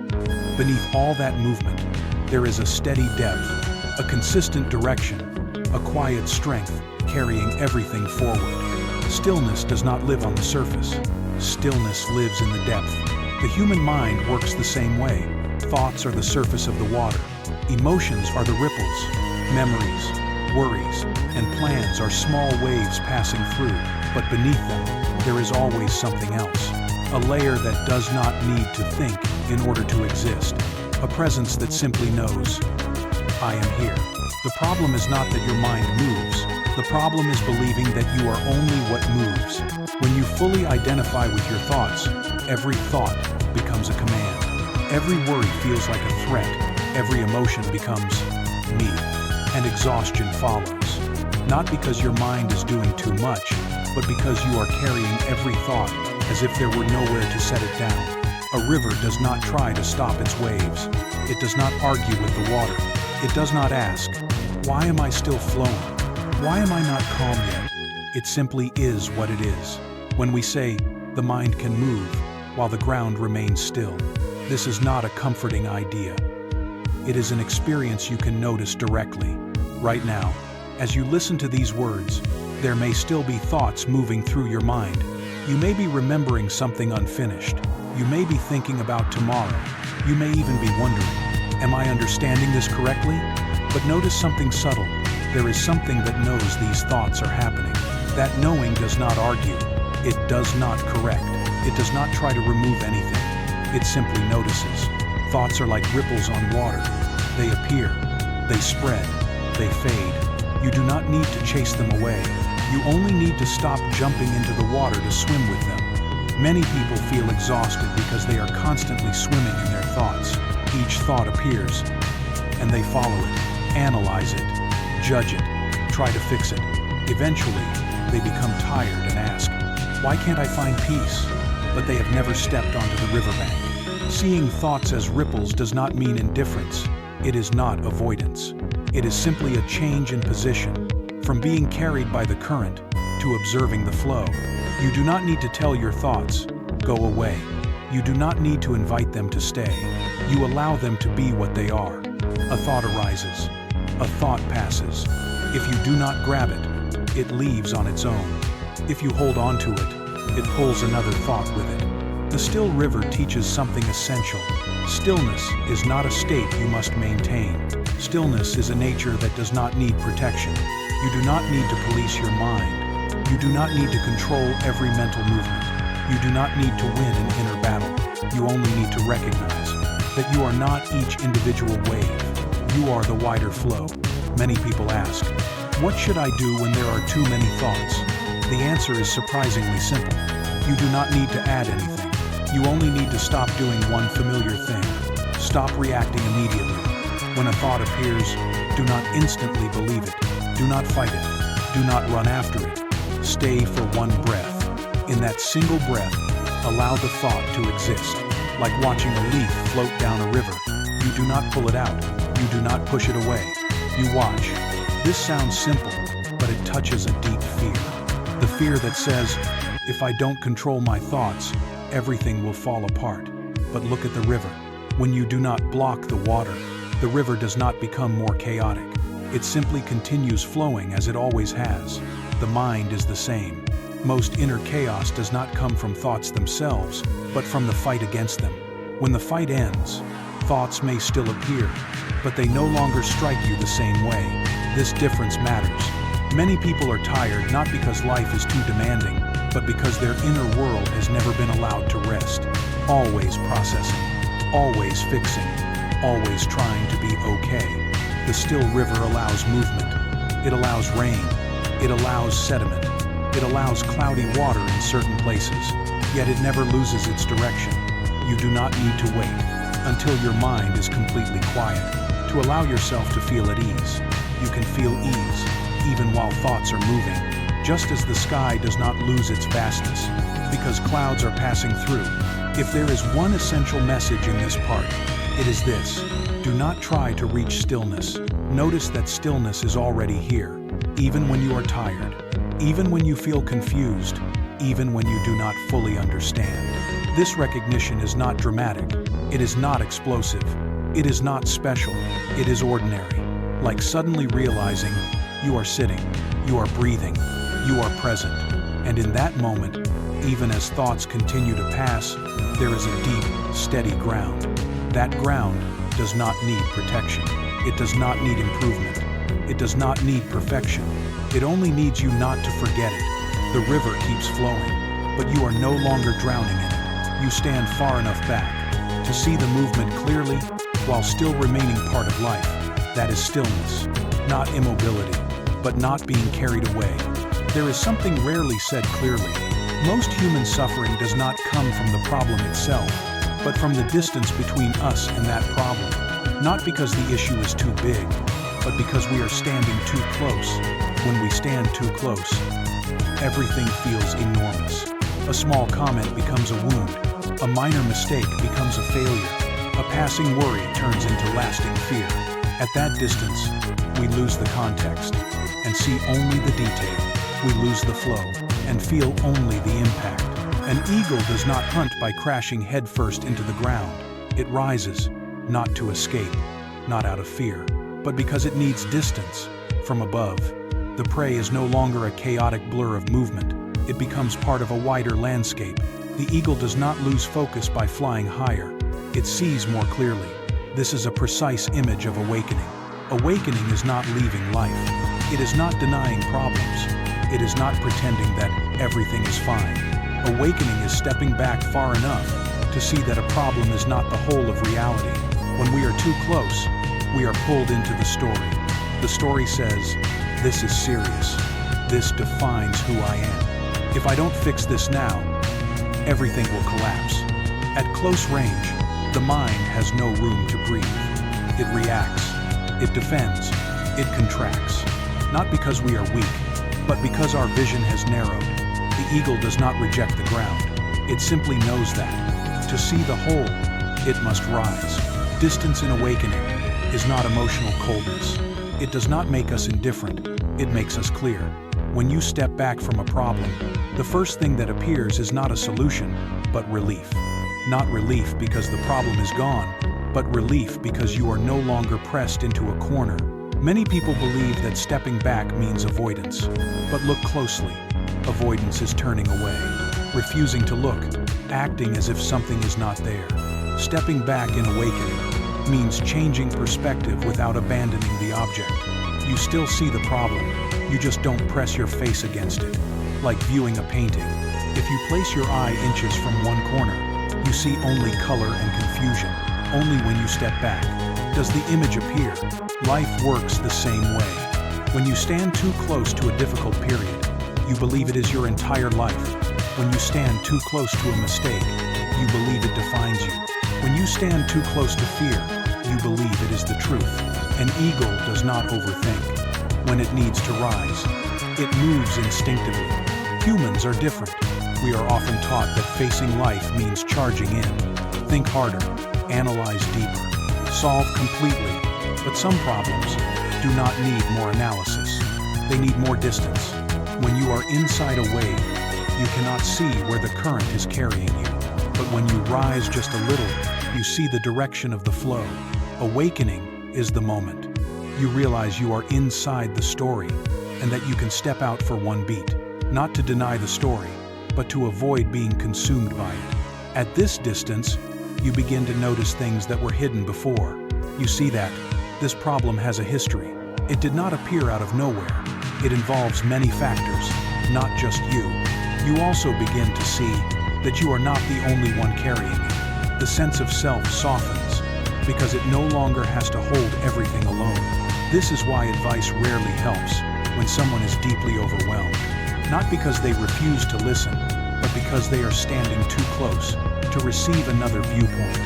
beneath all that movement, there is a steady depth, a consistent direction, a quiet strength carrying everything forward. Stillness does not live on the surface. Stillness lives in the depth. The human mind works the same way. Thoughts are the surface of the water. Emotions are the ripples. Memories, worries, and plans are small waves passing through, but beneath them, there is always something else. A layer that does not need to think in order to exist. A presence that simply knows, I am here. The problem is not that your mind moves. The problem is believing that you are only what moves. When you fully identify with your thoughts, every thought becomes a command. Every worry feels like a threat. Every emotion becomes me. And exhaustion follows. Not because your mind is doing too much, but because you are carrying every thought as if there were nowhere to set it down. A river does not try to stop its waves. It does not argue with the water. It does not ask, why am I still flowing? Why am I not calm yet? It simply is what it is. When we say, the mind can move while the ground remains still, this is not a comforting idea. It is an experience you can notice directly. Right now, as you listen to these words, there may still be thoughts moving through your mind. You may be remembering something unfinished. You may be thinking about tomorrow. You may even be wondering, am I understanding this correctly? But notice something subtle. There is something that knows these thoughts are happening. That knowing does not argue. It does not correct. It does not try to remove anything. It simply notices. Thoughts are like ripples on water. They appear, they spread, they fade. You do not need to chase them away. You only need to stop jumping into the water to swim with them. Many people feel exhausted because they are constantly swimming in their thoughts. Each thought appears, and they follow it, analyze it, judge it, try to fix it. Eventually, they become tired and ask, why can't I find peace? But they have never stepped onto the riverbank. Seeing thoughts as ripples does not mean indifference. It is not avoidance. It is simply a change in position, from being carried by the current to observing the flow. You do not need to tell your thoughts, go away. You do not need to invite them to stay. You allow them to be what they are. A thought arises. A thought passes. If you do not grab it, it leaves on its own. If you hold on to it, it pulls another thought with it. The still river teaches something essential. Stillness is not a state you must maintain. Stillness is a nature that does not need protection. You do not need to police your mind. You do not need to control every mental movement. You do not need to win an inner battle. You only need to recognize that you are not each individual wave. You are the wider flow. Many people ask, what should I do when there are too many thoughts? The answer is surprisingly simple. You do not need to add anything. You only need to stop doing one familiar thing. Stop reacting immediately. When a thought appears, do not instantly believe it. Do not fight it. Do not run after it. Stay for one breath. In that single breath, allow the thought to exist. Like watching a leaf float down a river. You do not pull it out. You do not push it away. You watch. This sounds simple, but it touches a deep fear. The fear that says, if I don't control my thoughts, everything will fall apart. But look at the river. When you do not block the water, the river does not become more chaotic. It simply continues flowing as it always has. The mind is the same. Most inner chaos does not come from thoughts themselves, but from the fight against them. When the fight ends, thoughts may still appear, but they no longer strike you the same way. This difference matters. Many people are tired not because life is too demanding, but because their inner world has never been allowed to rest. Always processing, always fixing, always trying to be okay. The still river allows movement. It allows rain. It allows sediment. It allows cloudy water in certain places, yet it never loses its direction. You do not need to wait until your mind is completely quiet to allow yourself to feel at ease. You can feel ease even while thoughts are moving, just as the sky does not lose its vastness because clouds are passing through. If there is one essential message in this part, It is this: do not try to reach stillness. Notice that stillness is already here, even when you are tired, even when you feel confused, even when you do not fully understand. This recognition is not dramatic, it is not explosive, it is not special, it is ordinary. Like suddenly realizing you are sitting, you are breathing, you are present. And in that moment, even as thoughts continue to pass, there is a deep, steady ground. That ground does not need protection. It does not need improvement. It does not need perfection. It only needs you not to forget it. The river keeps flowing, but you are no longer drowning in it. You stand far enough back to see the movement clearly while still remaining part of life. That is stillness, not immobility, but not being carried away. There is something rarely said clearly. Most human suffering does not come from the problem itself, but from the distance between us and that problem. Not because the issue is too big, but because we are standing too close. When we stand too close, everything feels enormous. A small comment becomes a wound. A minor mistake becomes a failure. A passing worry turns into lasting fear. At that distance, we lose the context and see only the detail. We lose the flow and feel only the impact. An eagle does not hunt by crashing headfirst into the ground. It rises, not to escape, not out of fear, but because it needs distance from above. The prey is no longer a chaotic blur of movement. It becomes part of a wider landscape. The eagle does not lose focus by flying higher. It sees more clearly. This is a precise image of awakening. Awakening is not leaving life. It is not denying problems. It is not pretending that everything is fine. Awakening is stepping back far enough to see that a problem is not the whole of reality. When we are too close, we are pulled into the story. The story says, "This is serious. This defines who I am. If I don't fix this now, everything will collapse." At close range, the mind has no room to breathe. It reacts, it defends, it contracts. Not because we are weak, but because our vision has narrowed. The eagle does not reject the ground. It simply knows that, to see the whole, it must rise. Distance in awakening is not emotional coldness. It does not make us indifferent, it makes us clear. When you step back from a problem, the first thing that appears is not a solution, but relief. Not relief because the problem is gone, but relief because you are no longer pressed into a corner. Many people believe that stepping back means avoidance, but look closely. Avoidance is turning away, refusing to look, acting as if something is not there. Stepping back in awakening means changing perspective without abandoning the object. You still see the problem, you just don't press your face against it. Like viewing a painting. If you place your eye inches from one corner, you see only color and confusion. Only when you step back does the image appear. Life works the same way. When you stand too close to a difficult period, you believe it is your entire life. When you stand too close to a mistake, you believe it defines you. When you stand too close to fear, you believe it is the truth. An eagle does not overthink. When it needs to rise, it moves instinctively. Humans are different. We are often taught that facing life means charging in. Think harder, analyze deeper, solve completely. But some problems do not need more analysis. They need more distance. When you are inside a wave, you cannot see where the current is carrying you. But when you rise just a little, you see the direction of the flow. Awakening is the moment. You realize you are inside the story and that you can step out for one beat, not to deny the story, but to avoid being consumed by it. At this distance, you begin to notice things that were hidden before. You see that this problem has a history. It did not appear out of nowhere. It involves many factors, not just you. You also begin to see that you are not the only one carrying it. The sense of self softens because it no longer has to hold everything alone. This is why advice rarely helps when someone is deeply overwhelmed. Not because they refuse to listen, but because they are standing too close to receive another viewpoint.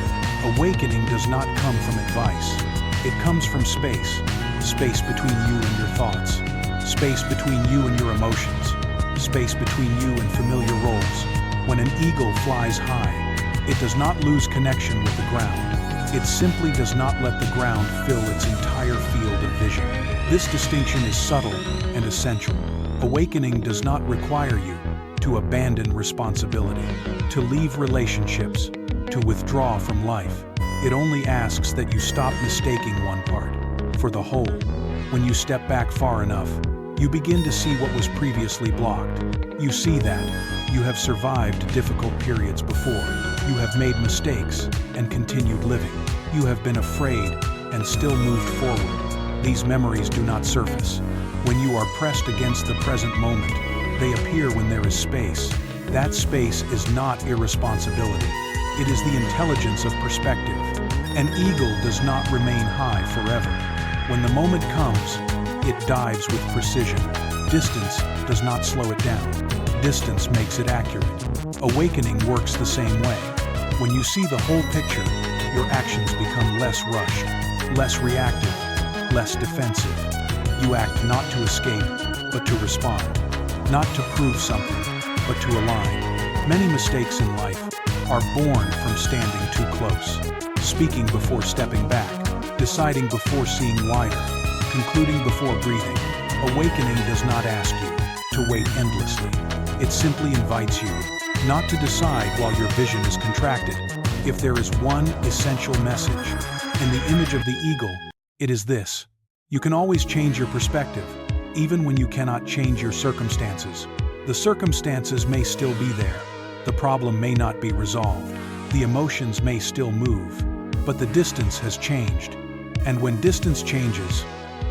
Awakening does not come from advice. It comes from space. Space between you and your thoughts. Space between you and your emotions. Space between you and familiar roles. When an eagle flies high, it does not lose connection with the ground. It simply does not let the ground fill its entire field of vision. This distinction is subtle and essential. Awakening does not require you to abandon responsibility, to leave relationships, to withdraw from life. It only asks that you stop mistaking one part for the whole. When you step back far enough, you begin to see what was previously blocked. You see that you have survived difficult periods before. You have made mistakes and continued living. You have been afraid and still moved forward. These memories do not surface when you are pressed against the present moment. They appear when there is space. That space is not irresponsibility. It is the intelligence of perspective. An eagle does not remain high forever. When the moment comes, it dives with precision. Distance does not slow it down. Distance makes it accurate. Awakening works the same way. When you see the whole picture, your actions become less rushed, less reactive, less defensive. You act not to escape, but to respond. Not to prove something, but to align. Many mistakes in life are born from standing too close, speaking before stepping back, deciding before seeing wider, concluding before breathing. Awakening does not ask you to wait endlessly. It simply invites you not to decide while your vision is contracted. If there is one essential message in the image of the eagle, it is this: you can always change your perspective, even when you cannot change your circumstances. The circumstances may still be there. The problem may not be resolved. The emotions may still move, but the distance has changed. And when distance changes,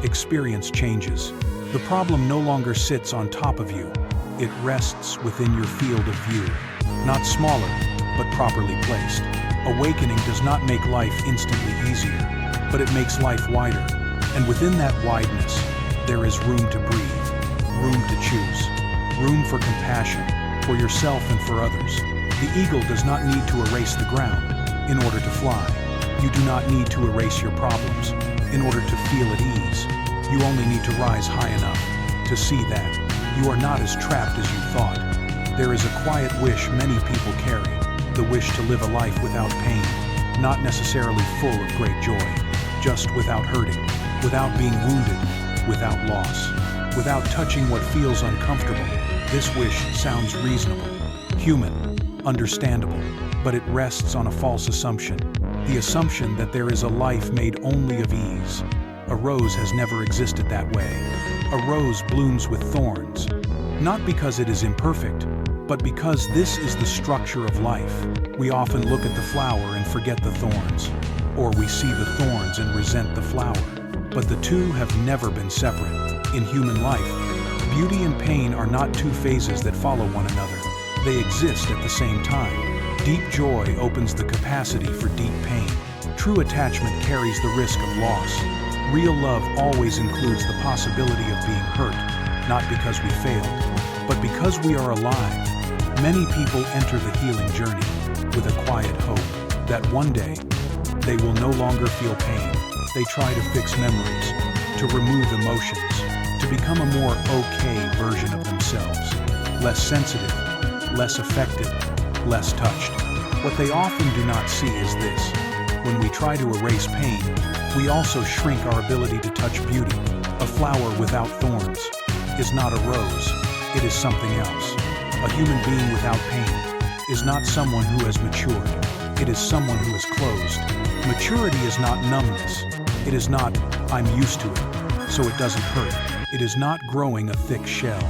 experience changes. The problem no longer sits on top of you. It rests within your field of view. Not smaller, but properly placed. Awakening does not make life instantly easier, but it makes life wider. And within that wideness, there is room to breathe, room to choose, room for compassion, for yourself and for others. The eagle does not need to erase the ground in order to fly. You do not need to erase your problems in order to feel at ease. You only need to rise high enough to see that you are not as trapped as you thought. There is a quiet wish many people carry, the wish to live a life without pain, not necessarily full of great joy, just without hurting, without being wounded, without loss, without touching what feels uncomfortable. This wish sounds reasonable, human, understandable, but it rests on a false assumption. The assumption that there is a life made only of ease. A rose has never existed that way. A rose blooms with thorns, not because it is imperfect, but because this is the structure of life. We often look at the flower and forget the thorns, or we see the thorns and resent the flower. But the two have never been separate. In human life, beauty and pain are not two phases that follow one another. They exist at the same time. Deep joy opens the capacity for deep pain. True attachment carries the risk of loss. Real love always includes the possibility of being hurt, not because we failed, but because we are alive. Many people enter the healing journey with a quiet hope that one day they will no longer feel pain. They try to fix memories, to remove emotions, to become a more okay version of themselves. Less sensitive, less affected, less touched. What they often do not see is this: when we try to erase pain, we also shrink our ability to touch beauty. A flower without thorns is not a rose, it is something else. A human being without pain is not someone who has matured, it is someone who is closed. Maturity is not numbness. It is not, I'm used to it, so it doesn't hurt. It is not growing a thick shell.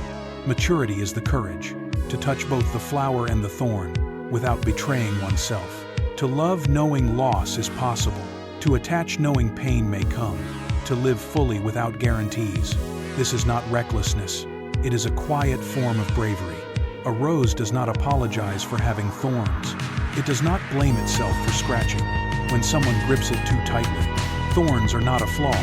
Maturity is the courage to touch both the flower and the thorn without betraying oneself. To love knowing loss is possible. To attach knowing pain may come. To live fully without guarantees. This is not recklessness. It is a quiet form of bravery. A rose does not apologize for having thorns. It does not blame itself for scratching when someone grips it too tightly. Thorns are not a flaw.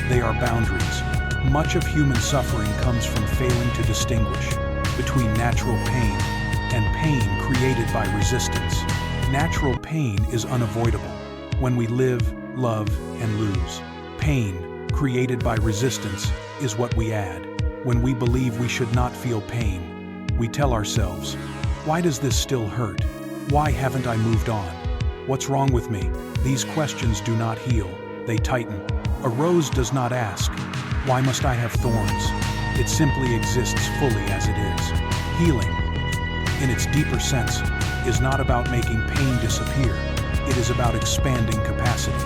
They are boundaries. Much of human suffering comes from failing to distinguish between natural pain and pain created by resistance. Natural pain is unavoidable when we live, love, and lose. Pain created by resistance is what we add. When we believe we should not feel pain, we tell ourselves, why does this still hurt? Why haven't I moved on? What's wrong with me? These questions do not heal, they tighten. A rose does not ask, why must I have thorns? It simply exists fully as it is. Healing, in its deeper sense, is not about making pain disappear. It is about expanding capacity.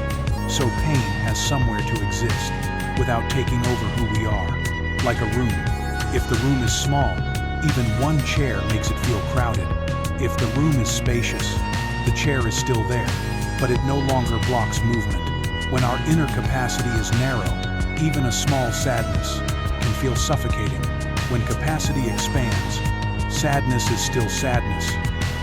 So pain has somewhere to exist, without taking over who we are. Like a room. If the room is small, even one chair makes it feel crowded. If the room is spacious, the chair is still there, but it no longer blocks movement. When our inner capacity is narrow, even a small sadness can feel suffocating. When capacity expands, sadness is still sadness,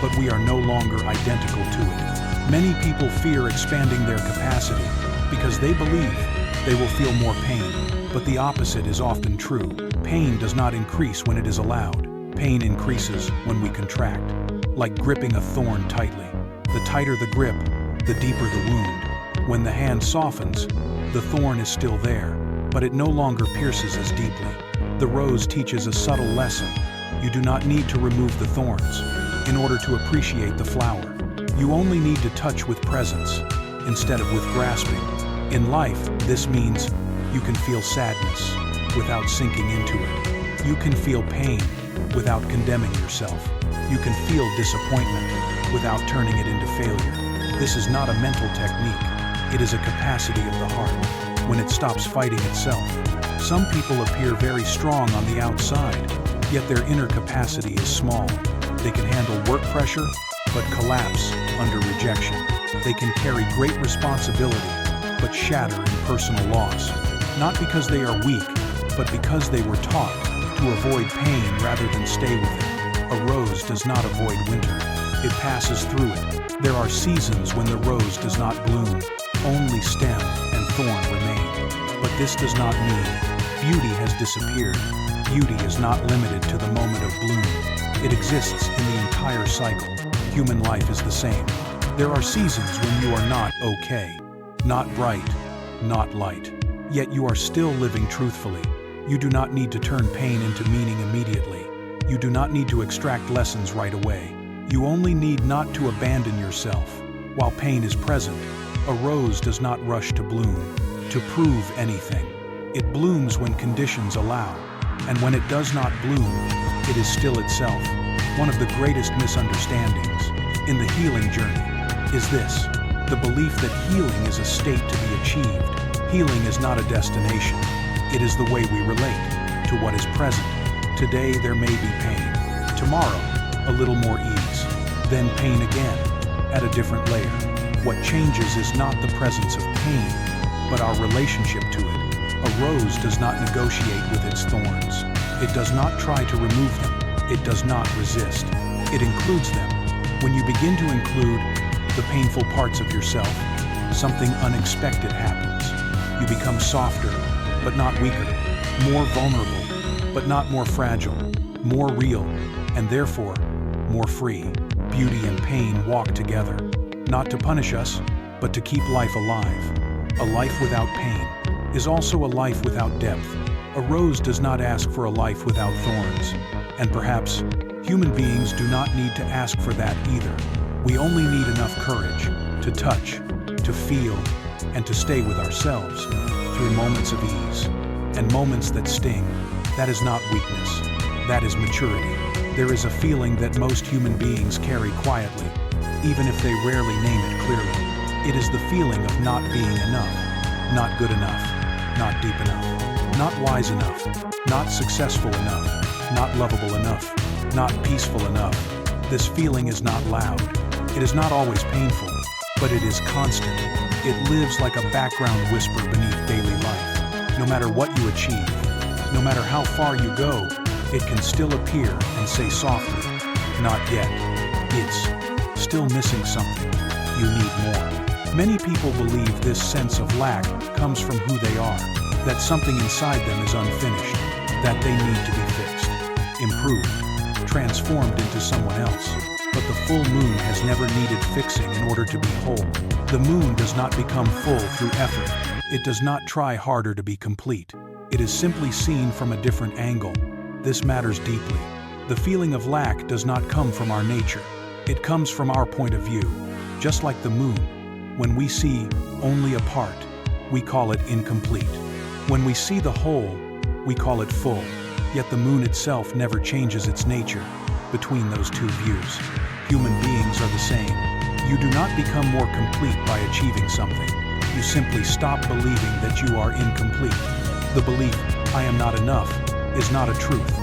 but we are no longer identical to it. Many people fear expanding their capacity because they believe they will feel more pain, but the opposite is often true. Pain does not increase when it is allowed. Pain increases when we contract, like gripping a thorn tightly. The tighter the grip, the deeper the wound. When the hand softens, the thorn is still there, but it no longer pierces as deeply. The rose teaches a subtle lesson. You do not need to remove the thorns in order to appreciate the flower. You only need to touch with presence instead of with grasping. In life, this means you can feel sadness without sinking into it. You can feel pain without condemning yourself. You can feel disappointment without turning it into failure. This is not a mental technique. It is a capacity of the heart. When it stops fighting itself. Some people appear very strong on the outside, yet their inner capacity is small. They can handle work pressure, but collapse under rejection. They can carry great responsibility, but shatter in personal loss. Not because they are weak, but because they were taught to avoid pain rather than stay with it. A rose does not avoid winter. It passes through it. There are seasons when the rose does not bloom. Only stem and thorn remain. But this does not mean beauty has disappeared. Beauty is not limited to the moment of bloom. It exists in the entire cycle. Human life is the same. There are seasons when you are not okay, not bright, not light. Yet you are still living truthfully. You do not need to turn pain into meaning immediately. You do not need to extract lessons right away. You only need not to abandon yourself. While pain is present, a rose does not rush to bloom, to prove anything. It blooms when conditions allow, and when it does not bloom, it is still itself. One of the greatest misunderstandings in the healing journey is this: the belief that healing is a state to be achieved. Healing is not a destination. It is the way we relate to what is present. Today there may be pain. Tomorrow, a little more ease. Then pain again, at a different layer. What changes is not the presence of pain, but our relationship to it. A rose does not negotiate with its thorns. It does not try to remove them. It does not resist. It includes them. When you begin to include the painful parts of yourself, something unexpected happens. You become softer, but not weaker, more vulnerable, but not more fragile, more real, and therefore, more free. Beauty and pain walk together, not to punish us, but to keep life alive. A life without pain is also a life without depth. A rose does not ask for a life without thorns, and perhaps human beings do not need to ask for that either. We only need enough courage to touch, to feel, and to stay with ourselves through moments of ease and moments that sting. That is not weakness. That is maturity. There is a feeling that most human beings carry quietly, even if they rarely name it clearly. It is the feeling of not being enough, not good enough, not deep enough, not wise enough, not successful enough, not lovable enough, not peaceful enough. This feeling is not loud. It is not always painful, but it is constant. It lives like a background whisper beneath daily life. No matter what you achieve, no matter how far you go, it can still appear and say softly, not yet. It's still missing something. You need more. Many people believe this sense of lack comes from who they are, that something inside them is unfinished, that they need to be fixed, improved, transformed into someone else. But the full moon has never needed fixing in order to be whole. The moon does not become full through effort. It does not try harder to be complete. It is simply seen from a different angle. This matters deeply. The feeling of lack does not come from our nature. It comes from our point of view. Just like the moon, when we see only a part, we call it incomplete. When we see the whole, we call it full. Yet the moon itself never changes its nature between those two views. Human beings are the same. You do not become more complete by achieving something. You simply stop believing that you are incomplete. The belief, I am not enough, is not a truth.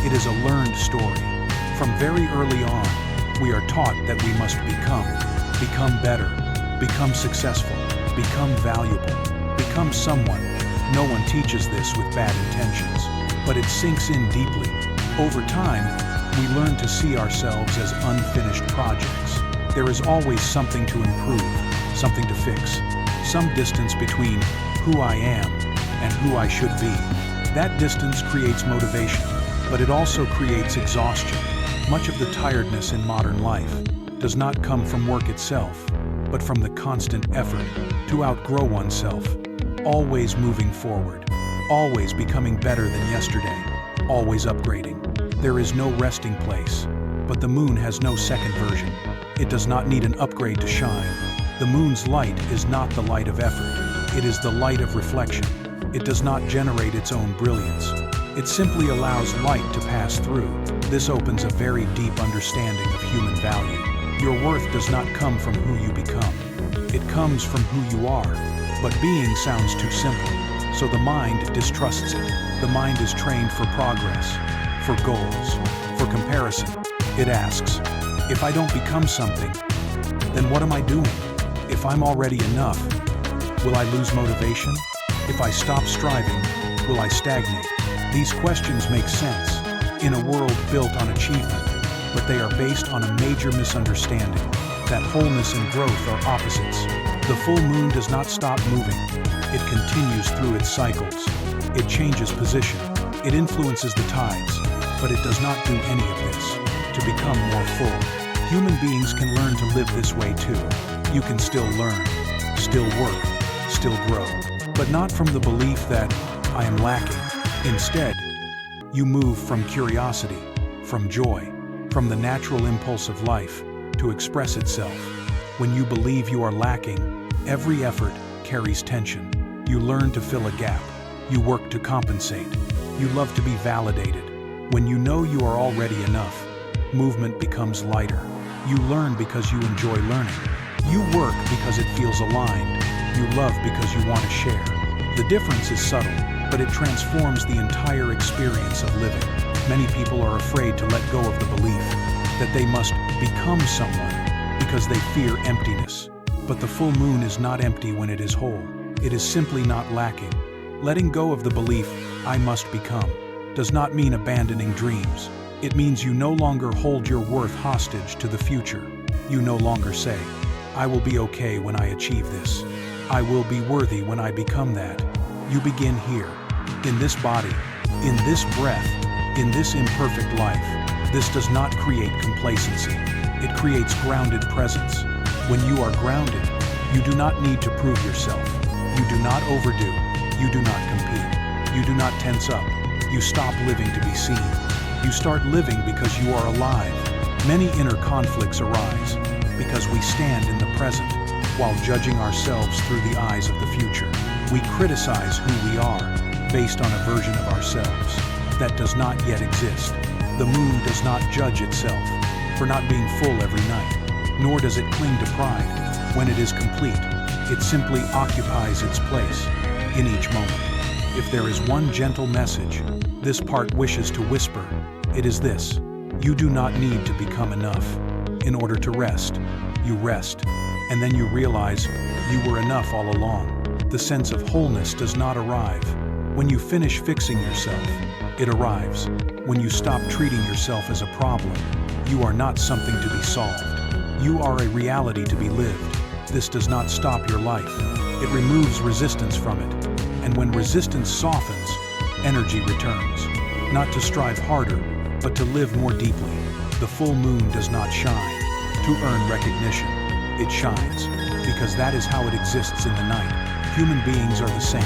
It is a learned story. From very early on, we are taught that we must become better, become successful, become valuable, become someone. No one teaches this with bad intentions, but it sinks in deeply. Over time, we learn to see ourselves as unfinished projects. There is always something to improve, something to fix, some distance between who I am and who I should be. That distance creates motivation, but it also creates exhaustion. Much of the tiredness in modern life does not come from work itself, but from the constant effort to outgrow oneself, always moving forward, always becoming better than yesterday, always upgrading. There is no resting place, but the moon has no second version. It does not need an upgrade to shine. The moon's light is not the light of effort. It is the light of reflection. It does not generate its own brilliance. It simply allows light to pass through. This opens a very deep understanding of human value. Your worth does not come from who you become. It comes from who you are. But being sounds too simple, so the mind distrusts it. The mind is trained for progress, for goals, for comparison. It asks, if I don't become something, then what am I doing? If I'm already enough, will I lose motivation? If I stop striving, will I stagnate? These questions make sense in a world built on achievement, but they are based on a major misunderstanding, that wholeness and growth are opposites. The full moon does not stop moving. It continues through its cycles. It changes position. It influences the tides, but it does not do any of this to become more full. Human beings can learn to live this way too. You can still learn, still work, still grow, but not from the belief that I am lacking. Instead, you move from curiosity, from joy, from the natural impulse of life to express itself. When you believe you are lacking, every effort carries tension. You learn to fill a gap. You work to compensate. You love to be validated. When you know you are already enough, movement becomes lighter. You learn because you enjoy learning. You work because it feels aligned. You love because you want to share. The difference is subtle, but it transforms the entire experience of living. Many people are afraid to let go of the belief that they must become someone because they fear emptiness. But the full moon is not empty when it is whole. It is simply not lacking. Letting go of the belief, I must become, does not mean abandoning dreams. It means you no longer hold your worth hostage to the future. You no longer say, I will be okay when I achieve this. I will be worthy when I become that. You begin here, in this body, in this breath, in this imperfect life. This does not create complacency. It creates grounded presence. When you are grounded, you do not need to prove yourself. You do not overdo. You do not compete. You do not tense up. You stop living to be seen. You start living because you are alive. Many inner conflicts arise because we stand in the present while judging ourselves through the eyes of the future. We criticize who we are based on a version of ourselves that does not yet exist. The moon does not judge itself for not being full every night, nor does it cling to pride. When it is complete, it simply occupies its place in each moment. If there is one gentle message this part wishes to whisper, it is this: you do not need to become enough in order to rest. You rest, and then you realize you were enough all along. The sense of wholeness does not arrive when you finish fixing yourself. It arrives when you stop treating yourself as a problem. You are not something to be solved. You are a reality to be lived. This does not stop your life. It removes resistance from it. And when resistance softens, energy returns. Not to strive harder, but to live more deeply. The full moon does not shine to earn recognition. It shines because that is how it exists in the night. Human beings are the same.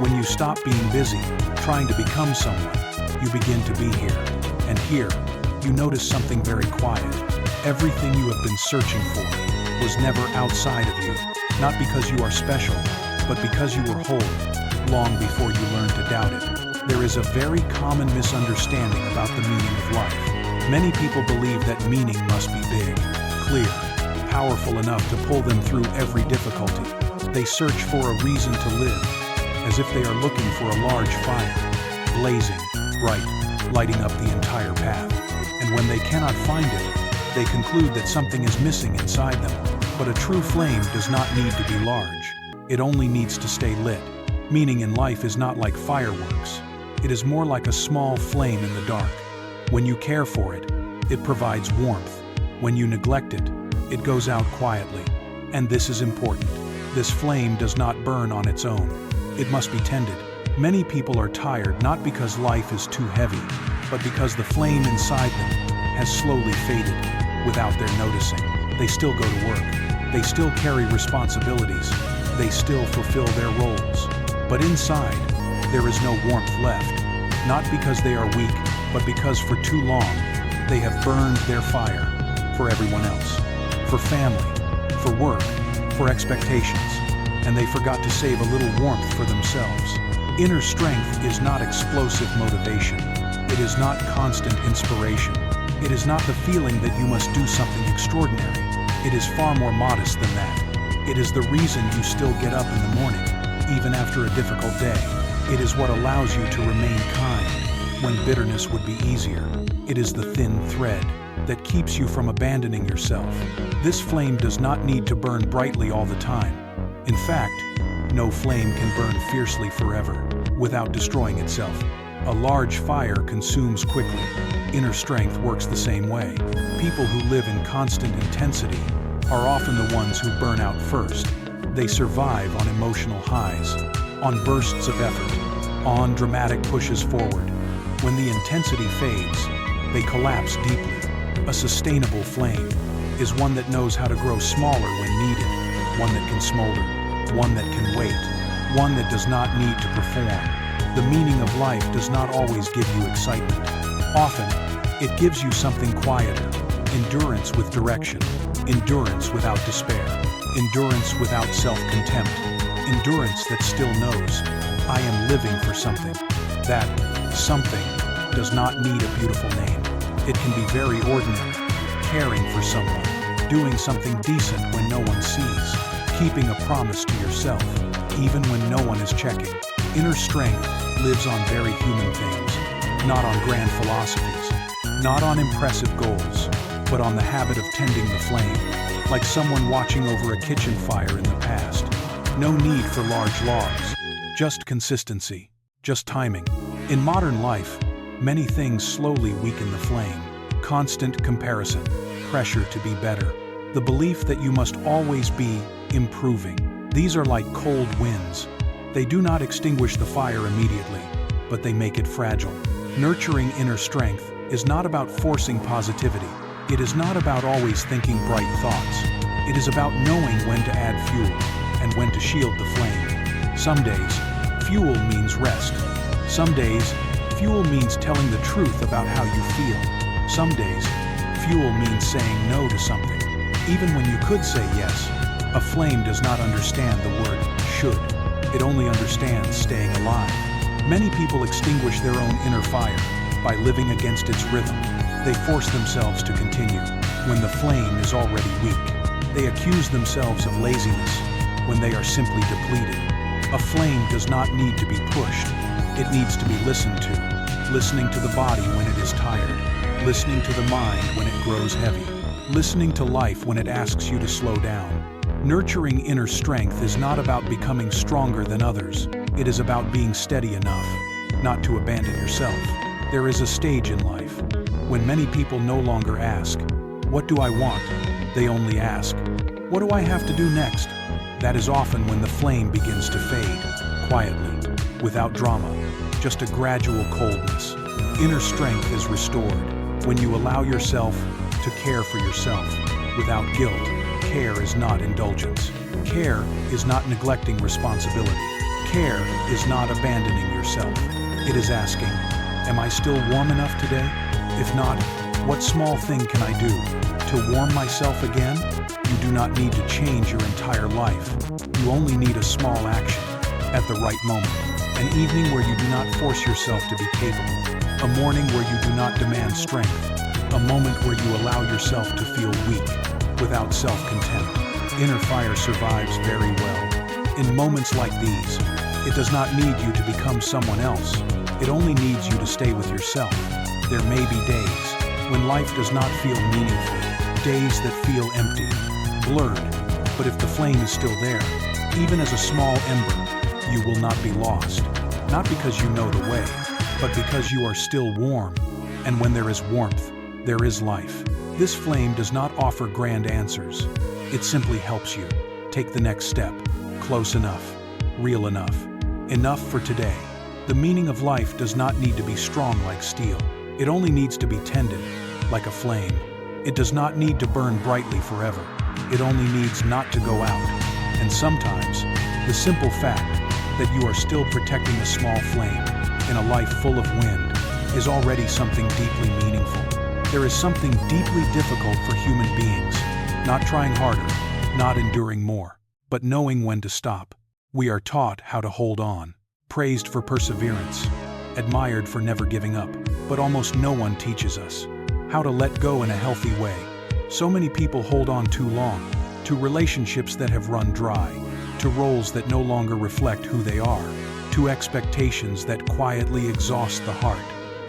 When you stop being busy, trying to become someone, you begin to be here. And here, you notice something very quiet. Everything you have been searching for, was never outside of you, not because you are special, but because you were whole, long before you learned to doubt it. There is a very common misunderstanding about the meaning of life. Many people believe that meaning must be big, clear, powerful enough to pull them through every difficulty. They search for a reason to live, as if they are looking for a large fire, blazing, bright, lighting up the entire path. And when they cannot find it, they conclude that something is missing inside them. But a true flame does not need to be large. It only needs to stay lit. Meaning in life is not like fireworks. It is more like a small flame in the dark. When you care for it, it provides warmth. When you neglect it, it goes out quietly. And this is important. This flame does not burn on its own. It must be tended. Many people are tired not because life is too heavy, but because the flame inside them has slowly faded without their noticing. They still go to work. They still carry responsibilities. They still fulfill their roles. But inside, there is no warmth left. Not because they are weak, but because for too long, they have burned their fire for everyone else, for family, for work, for expectations, and they forgot to save a little warmth for themselves. Inner strength is not explosive motivation. It is not constant inspiration. It is not the feeling that you must do something extraordinary. It is far more modest than that. It is the reason you still get up in the morning, even after a difficult day. It is what allows you to remain kind when bitterness would be easier. It is the thin thread that keeps you from abandoning yourself. This flame does not need to burn brightly all the time. In fact, no flame can burn fiercely forever without destroying itself. A large fire consumes quickly. Inner strength works the same way. People who live in constant intensity are often the ones who burn out first. They survive on emotional highs, on bursts of effort, on dramatic pushes forward. When the intensity fades, they collapse deeply. A sustainable flame is one that knows how to grow smaller when needed, one that can smolder, one that can wait, one that does not need to perform. The meaning of life does not always give you excitement. Often, it gives you something quieter, endurance with direction, endurance without despair, endurance without self-contempt, endurance that still knows, I am living for something. That something does not need a beautiful name. It can be very ordinary, caring for someone, doing something decent when no one sees, keeping a promise to yourself, even when no one is checking. Inner strength lives on very human things, not on grand philosophies, not on impressive goals, but on the habit of tending the flame, like someone watching over a kitchen fire in the past. No need for large logs, just consistency, just timing. In modern life, many things slowly weaken the flame. Constant comparison, pressure to be better, the belief that you must always be improving. These are like cold winds. They do not extinguish the fire immediately, but they make it fragile. Nurturing inner strength is not about forcing positivity. It is not about always thinking bright thoughts. It is about knowing when to add fuel and when to shield the flame. Some days, fuel means rest. Some days, fuel means telling the truth about how you feel. Some days, fuel means saying no to something, even when you could say yes. A flame does not understand the word should. It only understands staying alive. Many people extinguish their own inner fire by living against its rhythm. They force themselves to continue when the flame is already weak. They accuse themselves of laziness when they are simply depleted. A flame does not need to be pushed. It needs to be listened to. Listening to the body when it is tired. Listening to the mind when it grows heavy. Listening to life when it asks you to slow down. Nurturing inner strength is not about becoming stronger than others. It is about being steady enough not to abandon yourself. There is a stage in life when many people no longer ask, "What do I want?" They only ask, "What do I have to do next?" That is often when the flame begins to fade, quietly, without drama, just a gradual coldness. Inner strength is restored when you allow yourself to care for yourself without guilt. Care is not indulgence. Care is not neglecting responsibility. Care is not abandoning yourself. It is asking, am I still warm enough today? If not, what small thing can I do to warm myself again? You do not need to change your entire life. You only need a small action at the right moment. An evening where you do not force yourself to be capable. A morning where you do not demand strength. A moment where you allow yourself to feel weak without self-contempt. Inner fire survives very well. In moments like these, it does not need you to become someone else. It only needs you to stay with yourself. There may be days when life does not feel meaningful, days that feel empty, blurred, but if the flame is still there, even as a small ember, you will not be lost. Not because you know the way, but because you are still warm. And when there is warmth, there is life. This flame does not offer grand answers. It simply helps you take the next step, close enough, real enough, enough for today. The meaning of life does not need to be strong like steel. It only needs to be tended, like a flame. It does not need to burn brightly forever. It only needs not to go out. And sometimes, the simple fact that you are still protecting a small flame in a life full of wind is already something deeply meaningful. There is something deeply difficult for human beings, not trying harder, not enduring more, but knowing when to stop. We are taught how to hold on, praised for perseverance, admired for never giving up, but almost no one teaches us how to let go in a healthy way. So many people hold on too long, to relationships that have run dry, to roles that no longer reflect who they are, to expectations that quietly exhaust the heart.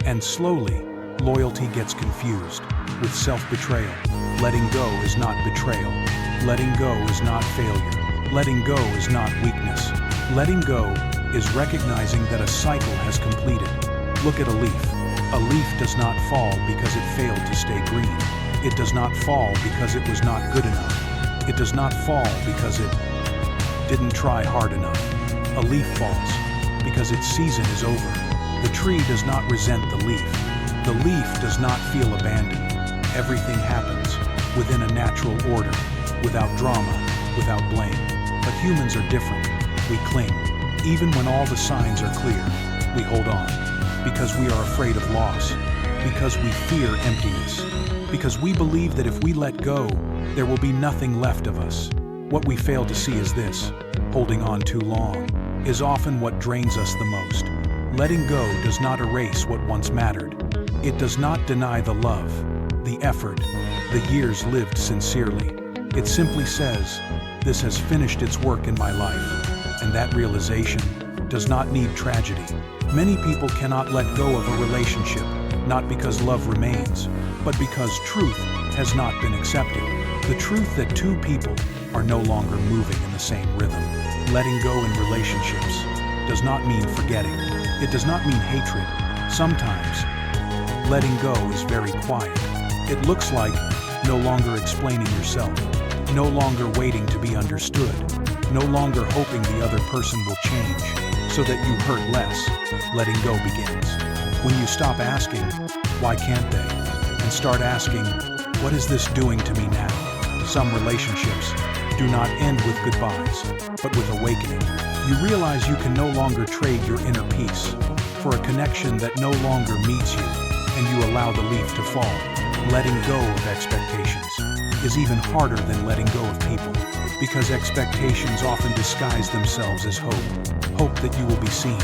And slowly, loyalty gets confused with self-betrayal. Letting go is not betrayal. Letting go is not failure. Letting go is not weakness. Letting go is recognizing that a cycle has completed. Look at a leaf. A leaf does not fall because it failed to stay green. It does not fall because it was not good enough. It does not fall because it didn't try hard enough. A leaf falls because its season is over. The tree does not resent the leaf. The leaf does not feel abandoned. Everything happens within a natural order, without drama, without blame. But humans are different. We cling. Even when all the signs are clear, we hold on. Because we are afraid of loss. Because we fear emptiness. Because we believe that if we let go, there will be nothing left of us. What we fail to see is this: holding on too long is often what drains us the most. Letting go does not erase what once mattered. It does not deny the love, the effort, the years lived sincerely. It simply says, this has finished its work in my life. And that realization does not need tragedy. Many people cannot let go of a relationship, not because love remains, but because truth has not been accepted. The truth that two people are no longer moving in the same rhythm. Letting go in relationships does not mean forgetting. It does not mean hatred. Sometimes, letting go is very quiet. It looks like no longer explaining yourself, no longer waiting to be understood, no longer hoping the other person will change so that you hurt less. Letting go begins when you stop asking, why can't they? And start asking, what is this doing to me now? Some relationships do not end with goodbyes, but with awakening. You realize you can no longer trade your inner peace for a connection that no longer meets you, and you allow the leaf to fall. Letting go of expectations is even harder than letting go of people, because expectations often disguise themselves as hope. Hope that you will be seen.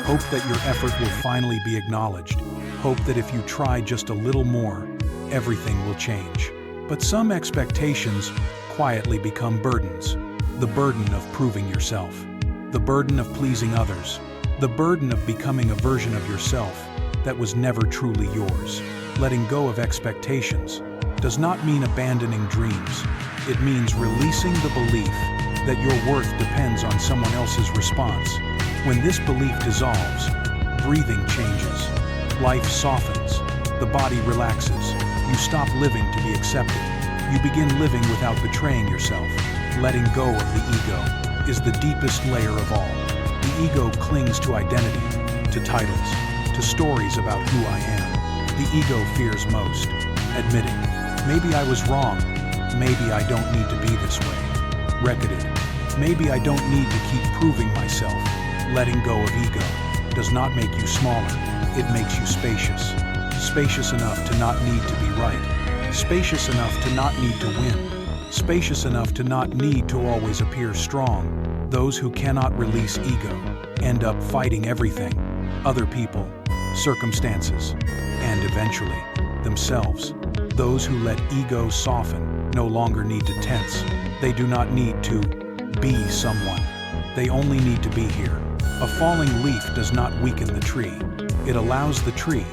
Hope that your effort will finally be acknowledged. Hope that if you try just a little more, everything will change. But some expectations quietly become burdens. The burden of proving yourself. The burden of pleasing others. The burden of becoming a version of yourself that was never truly yours. Letting go of expectations does not mean abandoning dreams. It means releasing the belief that your worth depends on someone else's response. When this belief dissolves, breathing changes. Life softens. The body relaxes. You stop living to be accepted. You begin living without betraying yourself. Letting go of the ego is the deepest layer of all. The ego clings to identity, to titles, to stories about who I am. The ego fears most admitting, maybe I was wrong, maybe I don't need to be this way. Recorded, maybe I don't need to keep proving myself. Letting go of ego does not make you smaller, it makes you spacious. Spacious enough to not need to be right. Spacious enough to not need to win. spacious enough to not need to always appear strong. Those who cannot release ego end up fighting everything: other people, circumstances, and eventually, themselves. Those who let ego soften no longer need to tense. They do not need to be someone. They only need to be here. A falling leaf does not weaken the tree. It allows the tree